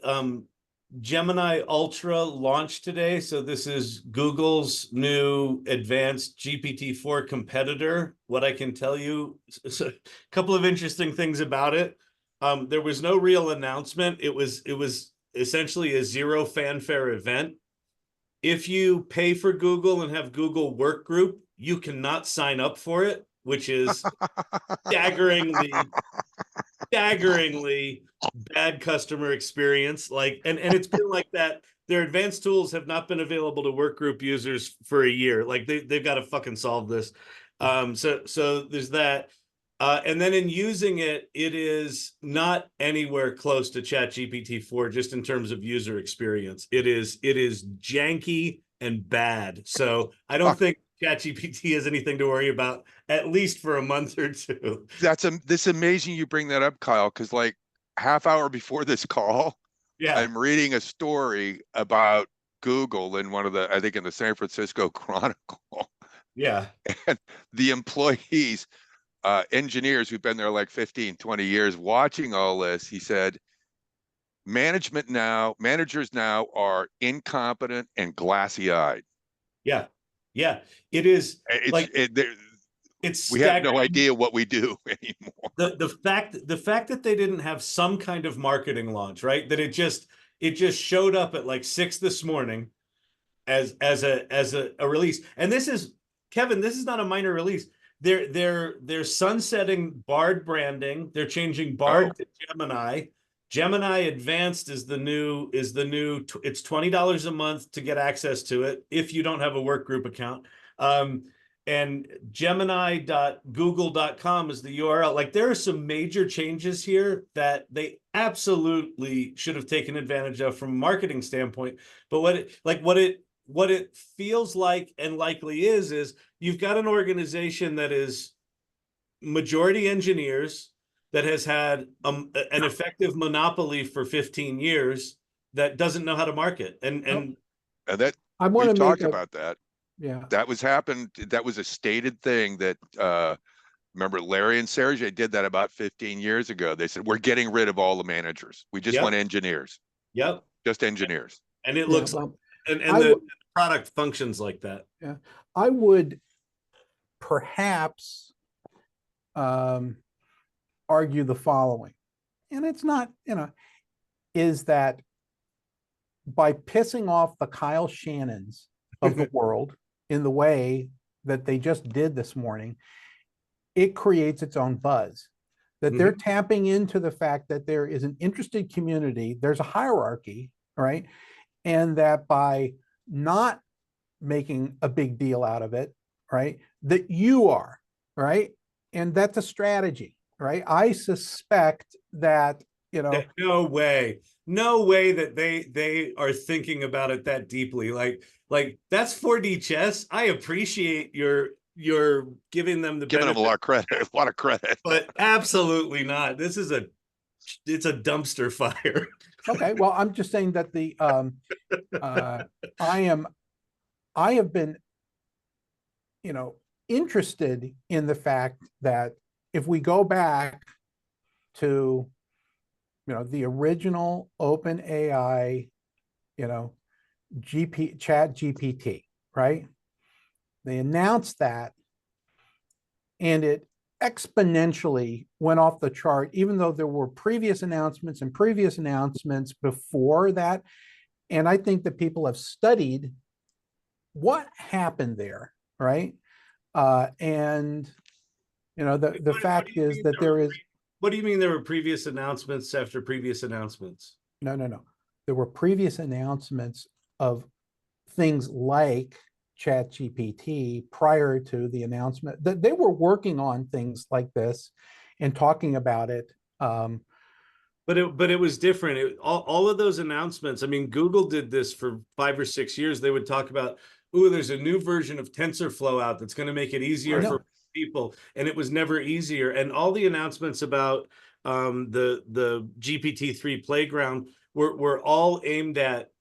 Speaker 7: Gemini Ultra launched today. So this is Google's new advanced GPT-4 competitor. What I can tell you, a couple of interesting things about it. There was no real announcement. It was essentially a zero fanfare event. If you pay for Google and have Google Workgroup, you cannot sign up for it, which is staggeringly bad customer experience. And it's been like that. Their advanced tools have not been available to Workgroup users for a year. Like they've got to fucking solve this. So there's that. And then in using it, it is not anywhere close to ChatGPT-4 just in terms of user experience. It is janky and bad. So I don't think ChatGPT has anything to worry about, at least for a month or two.
Speaker 2: This amazing you bring that up, Kyle, because like half hour before this call,
Speaker 7: Yeah,
Speaker 2: I'm reading a story about Google in I think in the San Francisco Chronicle.
Speaker 7: yeah.
Speaker 2: And the employees, engineers who've been there like 15, 20 years watching all this, he said, managers now are incompetent and glassy-eyed.
Speaker 7: Yeah. It is
Speaker 2: It's
Speaker 7: it's
Speaker 2: we have no
Speaker 7: staggering.
Speaker 2: idea what we do anymore.
Speaker 7: The fact that they didn't have some kind of marketing launch, right? That it just showed up at like 6 this morning as a release. And this is, Kevin, this is not a minor release. They're sunsetting Bard branding. They're changing Bard to Gemini. Gemini Advanced is the new it's $20 a month to get access to it if you don't have a Workgroup account. And gemini.google.com is the URL. Like there are some major changes here that they absolutely should have taken advantage of from a marketing standpoint. But what it feels like and likely is you've got an organization that is majority engineers, that has had an effective monopoly for 15 years, that doesn't know how to market. And
Speaker 2: that
Speaker 1: I want
Speaker 2: we've
Speaker 1: to make
Speaker 2: talked about that.
Speaker 1: Yeah.
Speaker 2: That was a stated thing that remember Larry and Sergey did that about 15 years ago. They said, we're getting rid of all the managers. We just want engineers.
Speaker 7: Yep.
Speaker 2: Just engineers.
Speaker 7: And it
Speaker 1: Yeah,
Speaker 7: looks
Speaker 1: well,
Speaker 7: And
Speaker 1: I
Speaker 7: the
Speaker 1: would-
Speaker 7: product functions like that.
Speaker 1: I would perhaps argue the following, and it's not, is that by pissing off the Kyle Shannons of the world in the way that they just did this morning, it creates its own buzz. That they're tapping into the fact that there is an interested community, there's a hierarchy, right? And that by not making a big deal out of it, right, that you are, right? And that's a strategy, right? I suspect that,
Speaker 7: No way. No way that they are thinking about it that deeply. Like that's 4D chess. I appreciate you're giving them the
Speaker 2: Giving them
Speaker 7: benefit,
Speaker 2: a lot of credit, a lot of credit.
Speaker 7: but absolutely not. It's a dumpster fire.
Speaker 1: okay, well, I'm just saying that I have been, interested in the fact that if we go back to, the original open AI, chat GPT, right? They announced that and it exponentially went off the chart, even though there were previous announcements before that. And I think that people have studied what happened there, right? And the fact is that there is.
Speaker 7: What do you mean there were previous announcements after previous announcements?
Speaker 1: No. There were previous announcements of things like ChatGPT prior to the announcement that they were working on things like this and talking about it.
Speaker 7: But it was different. All of those announcements. I mean, Google did this for 5 or 6 years. They would talk about, "Ooh, there's a new version of TensorFlow out that's going to make it easier for people," and it was never easier. And all the announcements about the GPT-3 playground were all aimed at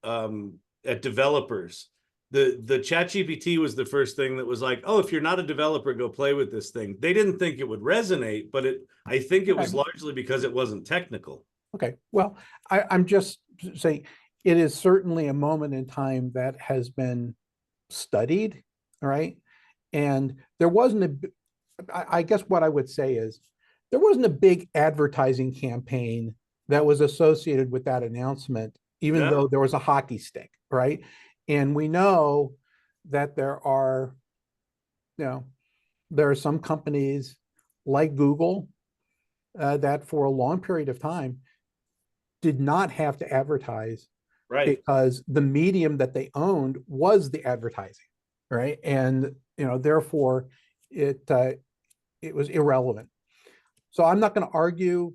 Speaker 7: developers. The ChatGPT was the first thing that was like, "Oh, if you're not a developer, go play with this thing." They didn't think it would resonate, but I think it was largely because it wasn't technical.
Speaker 1: Okay, well, I'm just saying it is certainly a moment in time that has been studied, all right? And there wasn't I guess what I would say is there wasn't a big advertising campaign that was associated with that announcement, even though there was a hockey stick, right? And we know that there are some companies like Google that for a long period of time did not have to advertise,
Speaker 7: right?
Speaker 1: Because the medium that they owned was the advertising, right? And therefore it was irrelevant. So I'm not going to argue,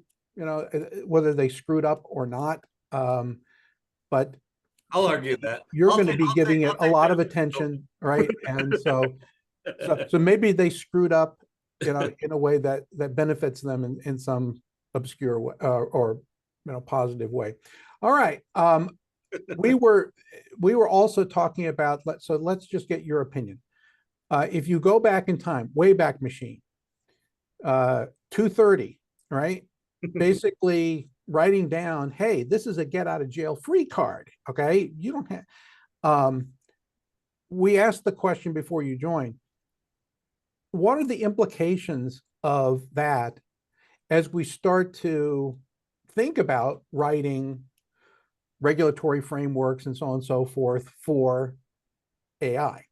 Speaker 1: whether they screwed up or not, but
Speaker 7: I'll argue that
Speaker 1: you're going to be giving it a lot of attention, right? And so maybe they screwed up, in a way that benefits them in some obscure way, or positive way. All right. We were also talking about, so let's just get your opinion. If you go back in time, Wayback Machine, 230, right? Basically writing down, hey, this is a get out of jail free card. Okay. You don't have, we asked the question before you joined, what are the implications of that as we start to think about writing regulatory frameworks and so on and so forth for AI,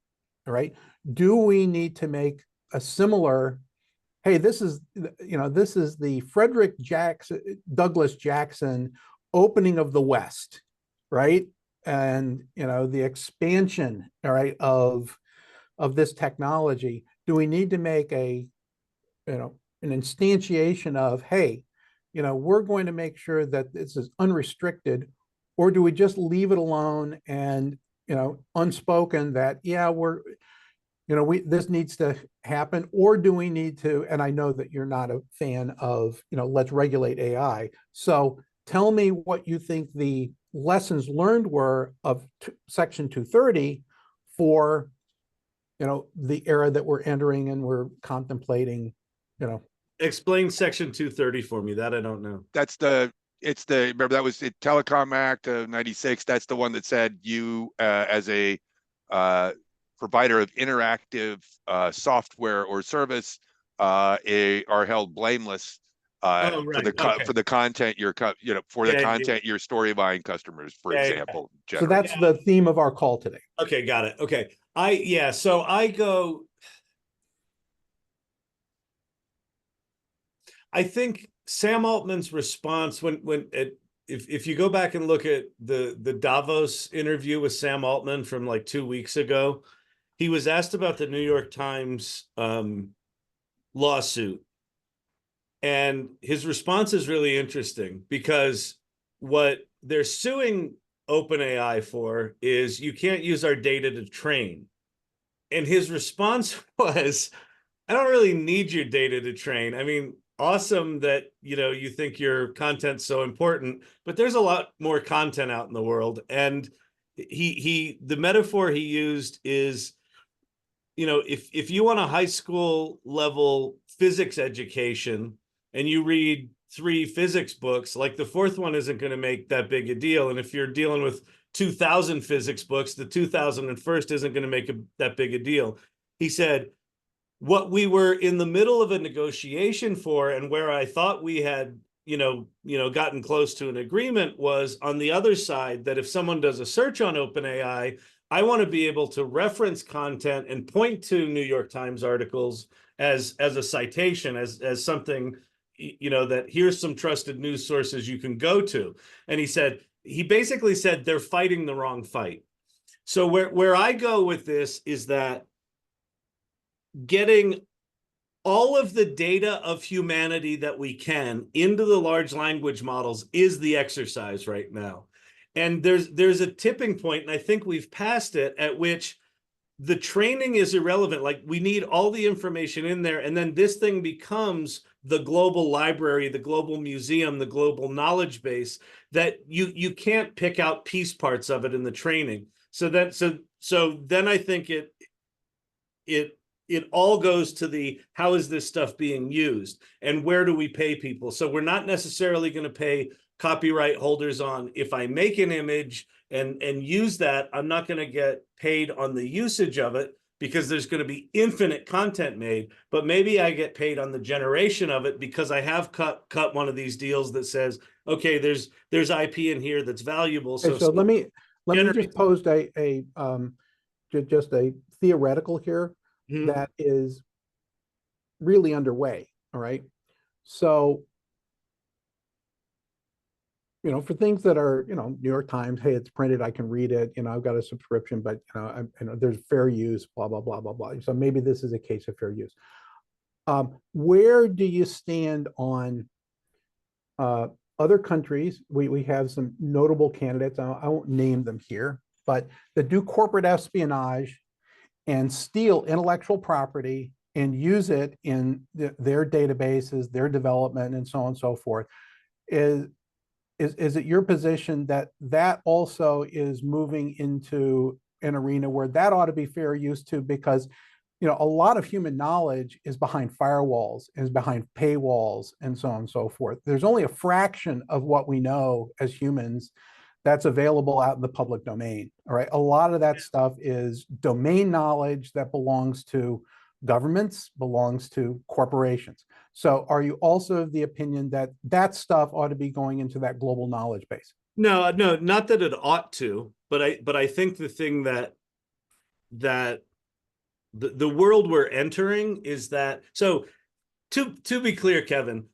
Speaker 1: right? Do we need to make a similar, hey, this is the Frederick Douglass Jackson opening of the West, right? And, the expansion, all right, of this technology. Do we need to make an instantiation of, hey, we're going to make sure that this is unrestricted, or do we just leave it alone and, unspoken that, yeah, this needs to happen, or do we need to, and I know that you're not a fan of, let's regulate AI. So tell me what you think the lessons learned were of Section 230 for, the era that we're entering and we're contemplating,
Speaker 7: Explain Section 230 for me. That I don't know.
Speaker 2: That's the it's the, remember that was the Telecom Act of 96. That's the one that said you, as a provider of interactive software or service, are held blameless
Speaker 7: Oh,
Speaker 2: for the
Speaker 7: right. Okay.
Speaker 2: for the content for the
Speaker 7: Yeah,
Speaker 2: content your story buying customers, for
Speaker 7: Yeah, yeah.
Speaker 2: example.
Speaker 1: So
Speaker 2: generate.
Speaker 1: that's the theme of our call today.
Speaker 7: Okay, got it. Okay. So I think Sam Altman's response if you go back and look at the Davos interview with Sam Altman from like 2 weeks ago, he was asked about the New York Times lawsuit. And his response is really interesting because what they're suing OpenAI for is you can't use our data to train. And his response was, I don't really need your data to train. I mean, awesome that, you think your content's so important, but there's a lot more content out in the world. And the metaphor he used is, if you want a high school level physics education and you read 3 physics books, like the 4th one isn't going to make that big a deal. And if you're dealing with 2,000 physics books, the 2001st isn't going to make that big a deal. He said, what we were in the middle of a negotiation for, and where I thought we had, gotten close to an agreement, was on the other side, that if someone does a search on OpenAI, I want to be able to reference content and point to New York Times articles as a citation, as something, that here's some trusted news sources you can go to. And he basically said they're fighting the wrong fight. So where I go with this is that getting all of the data of humanity that we can into the large language models is the exercise right now. And there's a tipping point, and I think we've passed it, at which the training is irrelevant. Like, we need all the information in there, and then this thing becomes the global library, the global museum, the global knowledge base, that you can't pick out piece parts of it in the training. So then I think it all goes to how is this stuff being used, and where do we pay people? So we're not necessarily going to pay copyright holders on, if I make an image and use that, I'm not going to get paid on the usage of it, because there's going to be infinite content made. But maybe I get paid on the generation of it, because I have cut one of these deals that says, okay, there's IP in here that's valuable.
Speaker 1: Okay, so let me just pose just a theoretical here that is really underway. All right. So, for things that are, New York Times, hey, it's printed, I can read it, I've got a subscription, but, there's fair use, blah, blah, blah, blah, blah. So maybe this is a case of fair use. Where do you stand on other countries? We have some notable candidates. I won't name them here, but that do corporate espionage and steal intellectual property and use it in their databases, their development, and so on and so forth. Is it your position that also is moving into an arena where that ought to be fair use too? Because, a lot of human knowledge is behind firewalls, is behind paywalls, and so on and so forth. There's only a fraction of what we know as humans that's available out in the public domain. All right. A lot of that stuff is domain knowledge that belongs to governments, belongs to corporations. So are you also of the opinion that stuff ought to be going into that global knowledge base?
Speaker 7: No, not that it ought to, but I think the thing that the world we're entering is that, so to be clear, Kevin,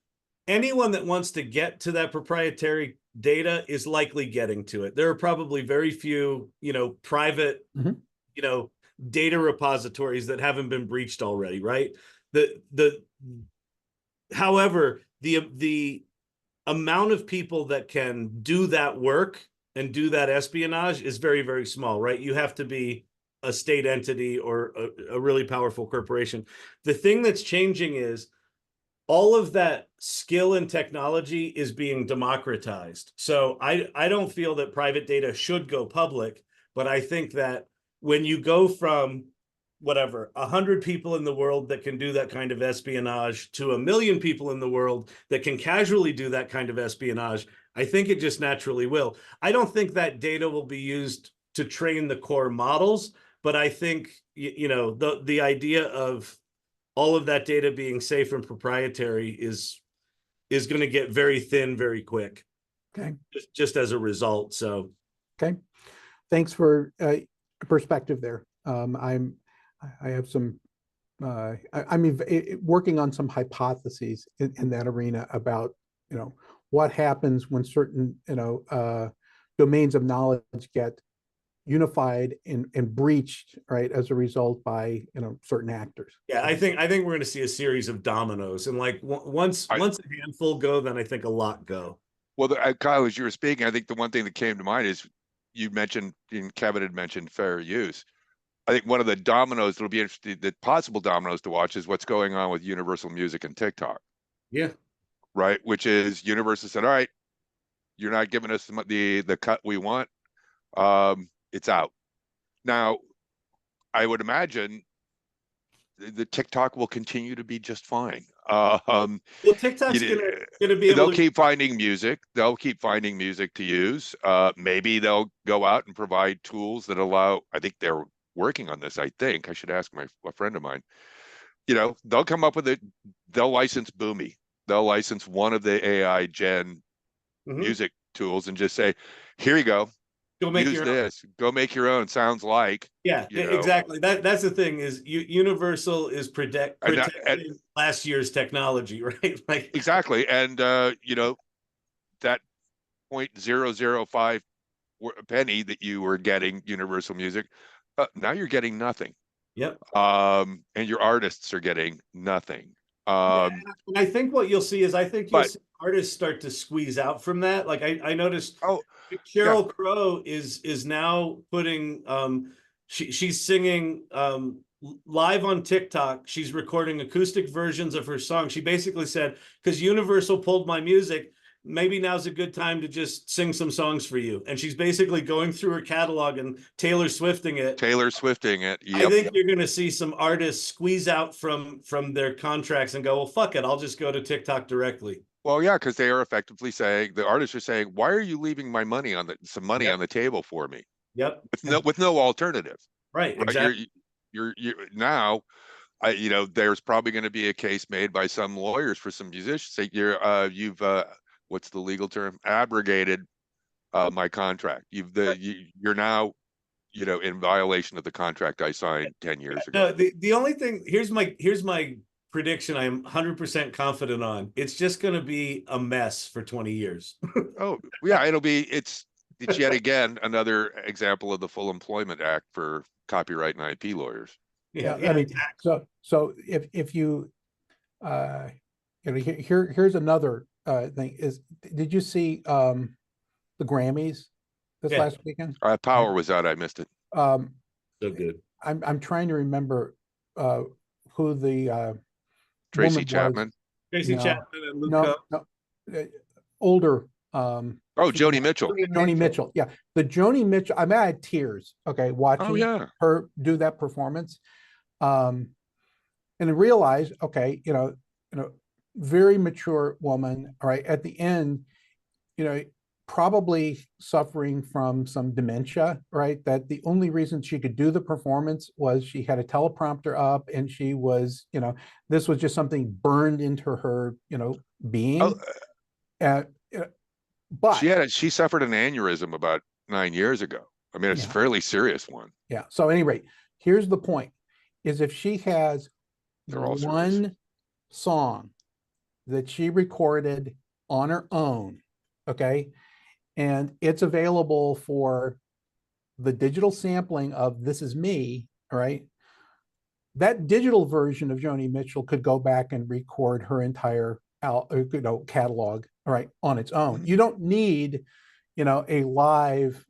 Speaker 7: anyone that wants to get to that proprietary data is likely getting to it. There are probably very few, private, data repositories that haven't been breached already, right? However, the amount of people that can do that work and do that espionage is very, very small, right? You have to be a state entity or a really powerful corporation. The thing that's changing is all of that skill and technology is being democratized. So I don't feel that private data should go public, but I think that when you go from whatever, 100 people in the world that can do that kind of espionage to 1 million people in the world that can casually do that kind of espionage, I think it just naturally will. I don't think that data will be used to train the core models, but I think, you know, the idea of all of that data being safe and proprietary is going to get very thin very quick.
Speaker 1: Okay.
Speaker 7: Just as a result. So,
Speaker 1: okay. Thanks for perspective there. I have some, I mean, working on some hypotheses in that arena about, you know, what happens when certain, you know, domains of knowledge get unified and breached, right, as a result by, you know, certain actors.
Speaker 7: yeah, I think we're going to see a series of dominoes, and like once a handful go, then I think a lot go.
Speaker 2: Well, Kyle, as you were speaking, I think the one thing that came to mind is you mentioned, and Kevin had mentioned fair use. I think one of the dominoes that'll be interesting, the possible dominoes to watch, is what's going on with Universal Music and TikTok.
Speaker 7: Yeah.
Speaker 2: Right. Which is Universal said, all right, you're not giving us the cut we want. It's out. Now, I would imagine the TikTok will continue to be just fine.
Speaker 7: Well, TikTok's gonna be able
Speaker 2: they'll keep finding music. They'll keep finding music to use. Maybe they'll go out and provide tools that allow, I think they're working on this. I think I should ask a friend of mine. You know, they'll come up with it. They'll license Boomy. They'll license one of the AI gen music tools and just say, here you go.
Speaker 7: Go make
Speaker 2: use this. Go make your own. Sounds like.
Speaker 7: Yeah, exactly. That's the thing is Universal is protecting last year's technology, right? Like
Speaker 2: exactly. And you know, that 0.005 penny that you were getting Universal Music, now you're getting nothing.
Speaker 7: Yep.
Speaker 2: And your artists are getting nothing.
Speaker 7: And I think what you'll see is you'll see artists start to squeeze out from that. Like I noticed Sheryl Crow is now putting she's singing live on TikTok. She's recording acoustic versions of her song. She basically said, because Universal pulled my music, maybe now's a good time to just sing some songs for you. And she's basically going through her catalog and Taylor Swifting it.
Speaker 2: Yep.
Speaker 7: I think you're going to see some artists squeeze out from their contracts and go, well, fuck it, I'll just go to TikTok directly.
Speaker 2: Well, yeah, because they are effectively saying, the artists are saying, why are you leaving my money on some money on the table for me?
Speaker 7: Yep.
Speaker 2: With no alternative.
Speaker 7: Right. Exactly.
Speaker 2: You're now, you know, there's probably going to be a case made by some lawyers for some musicians. Say you've what's the legal term? Abrogated my contract. You're now, you know, in violation of the contract I signed 10 years ago.
Speaker 7: No, the only thing, here's my prediction I'm 100% confident on. It's just going to be a mess for 20 years.
Speaker 2: Oh, yeah, it's yet again another example of the Full Employment Act for copyright and IP lawyers.
Speaker 1: Yeah, I mean, exactly. So if you you know, here's another thing is, did you see the Grammys this last weekend?
Speaker 2: Power was out. I missed it.
Speaker 7: So good.
Speaker 1: I'm trying to remember who the
Speaker 2: Tracy Chapman.
Speaker 7: Tracy Chapman and Luke.
Speaker 1: Older.
Speaker 2: Joni Mitchell.
Speaker 1: Joni Mitchell. Yeah, the Joni Mitchell. I mean, I had tears. Okay, watching her do that performance, and I realized, okay, you know, very mature woman. All right, at the end, you know, probably suffering from some dementia, right? That the only reason she could do the performance was she had a teleprompter up and she was, you know, this was just something burned into her, you know, being. But
Speaker 2: she suffered an aneurysm about 9 years ago. I mean, it's a fairly serious one.
Speaker 1: Yeah. So anyway, here's the point: is if she has one song that she recorded on her own, okay, and it's available for the digital sampling of "This Is Me," all right, that digital version of Joni Mitchell could go back and record her entire catalog, all right, on its own. You don't need, you know, a live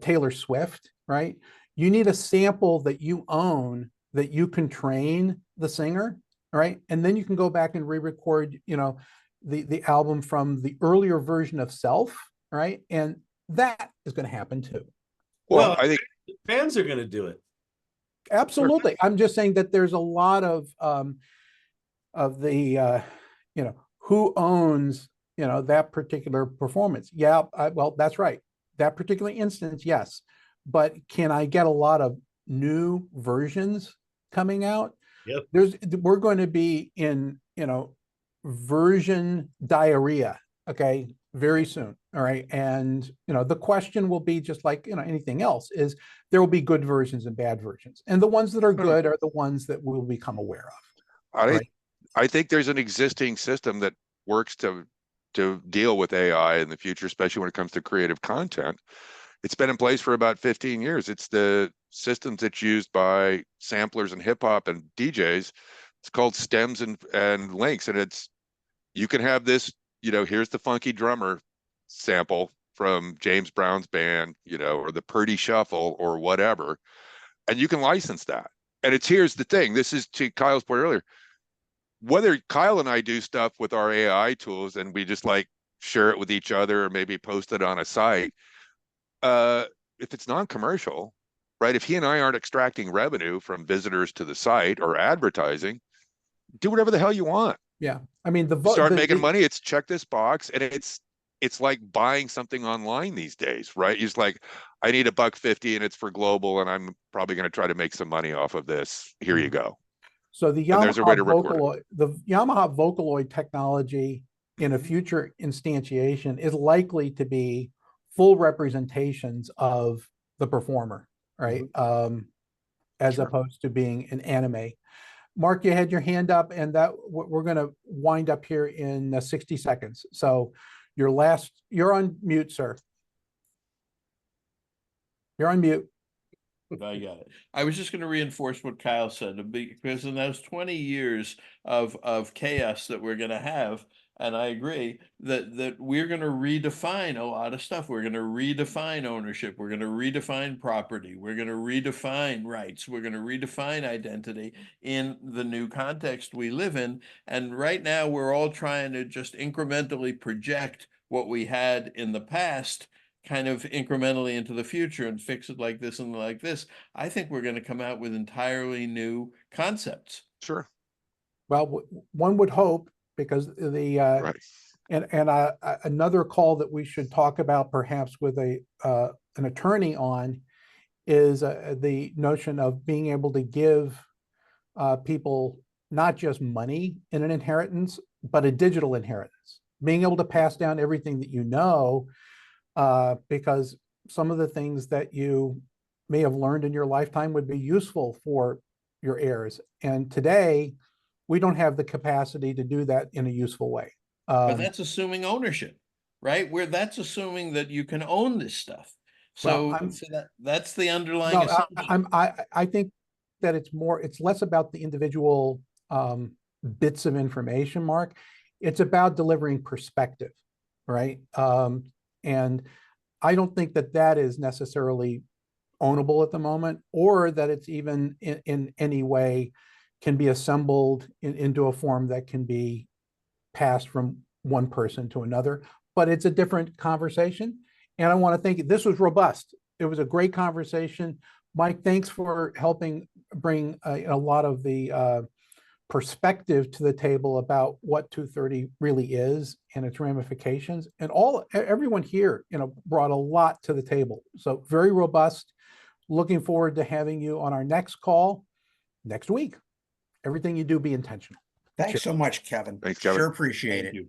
Speaker 1: Taylor Swift, right? You need a sample that you own, that you can train the singer, right? And then you can go back and re-record, you know, the album from the earlier version of Self, right? And that is going to happen too.
Speaker 2: Well, I think
Speaker 7: fans are going to do it.
Speaker 1: Absolutely. I'm just saying that there's a lot of the, who owns, that particular performance. Yeah, well, that's right. That particular instance, yes. But can I get a lot of new versions coming out?
Speaker 7: Yep.
Speaker 1: We're going to be in, version diarrhea, okay, very soon. All right. And, the question will be just like, anything else, is there will be good versions and bad versions. And the ones that are good are the ones that we'll become aware of. Right?
Speaker 2: I think there's an existing system that works to deal with AI in the future, especially when it comes to creative content. It's been in place for about 15 years. It's the systems that's used by samplers and hip hop and DJs. It's called stems and links. And you can have this, here's the funky drummer sample from James Brown's band, or the Purdy Shuffle or whatever. And you can license that. And here's the thing. This is to Kyle's point earlier. Whether Kyle and I do stuff with our AI tools and we just like share it with each other or maybe post it on a site, if it's non-commercial, right? If he and I aren't extracting revenue from visitors to the site or advertising, do whatever the hell you want.
Speaker 1: Yeah. I mean,
Speaker 2: start making money. It's check this box. And it's like buying something online these days, right? It's like, I need $1.50 and it's for global and I'm probably going to try to make some money off of this. Here you go.
Speaker 1: So the Yamaha Vocaloid technology in a future instantiation is likely to be full representations of the performer, right? As opposed to being an anime. Mark, you had your hand up, and that we're going to wind up here in 60 seconds. So you're on mute, sir. You're on mute.
Speaker 3: I got it. I was just going to reinforce what Kyle said, because in those 20 years of chaos that we're going to have, and I agree that we're going to redefine a lot of stuff. We're going to redefine ownership. We're going to redefine property. We're going to redefine rights. We're going to redefine identity in the new context we live in. And right now, we're all trying to just incrementally project what we had in the past, kind of incrementally into the future, and fix it like this and like this. I think we're going to come out with entirely new concepts.
Speaker 2: Sure.
Speaker 1: Well, one would hope, because
Speaker 2: right.
Speaker 1: and another call that we should talk about perhaps with an attorney on is the notion of being able to give people not just money in an inheritance, but a digital inheritance, being able to pass down everything that you know, because some of the things that you may have learned in your lifetime would be useful for your heirs. And today, we don't have the capacity to do that in a useful way.
Speaker 3: But that's assuming ownership, right? That's assuming that you can own this stuff. So, that's the underlying assumption.
Speaker 1: I think that it's less about the individual bits of information, Mark. It's about delivering perspective, right? And I don't think that is necessarily ownable at the moment, or that it's even in any way can be assembled into a form that can be passed from one person to another. But it's a different conversation. And I want to thank you. This was robust. It was a great conversation. Mike, thanks for helping bring a lot of the perspective to the table about what 230 really is and its ramifications. And everyone here, brought a lot to the table. So very robust. Looking forward to having you on our next call next week. Everything you do, be intentional.
Speaker 6: Thanks so much, Kevin.
Speaker 2: Thanks, Kevin.
Speaker 6: Sure appreciate it.
Speaker 3: Thank you.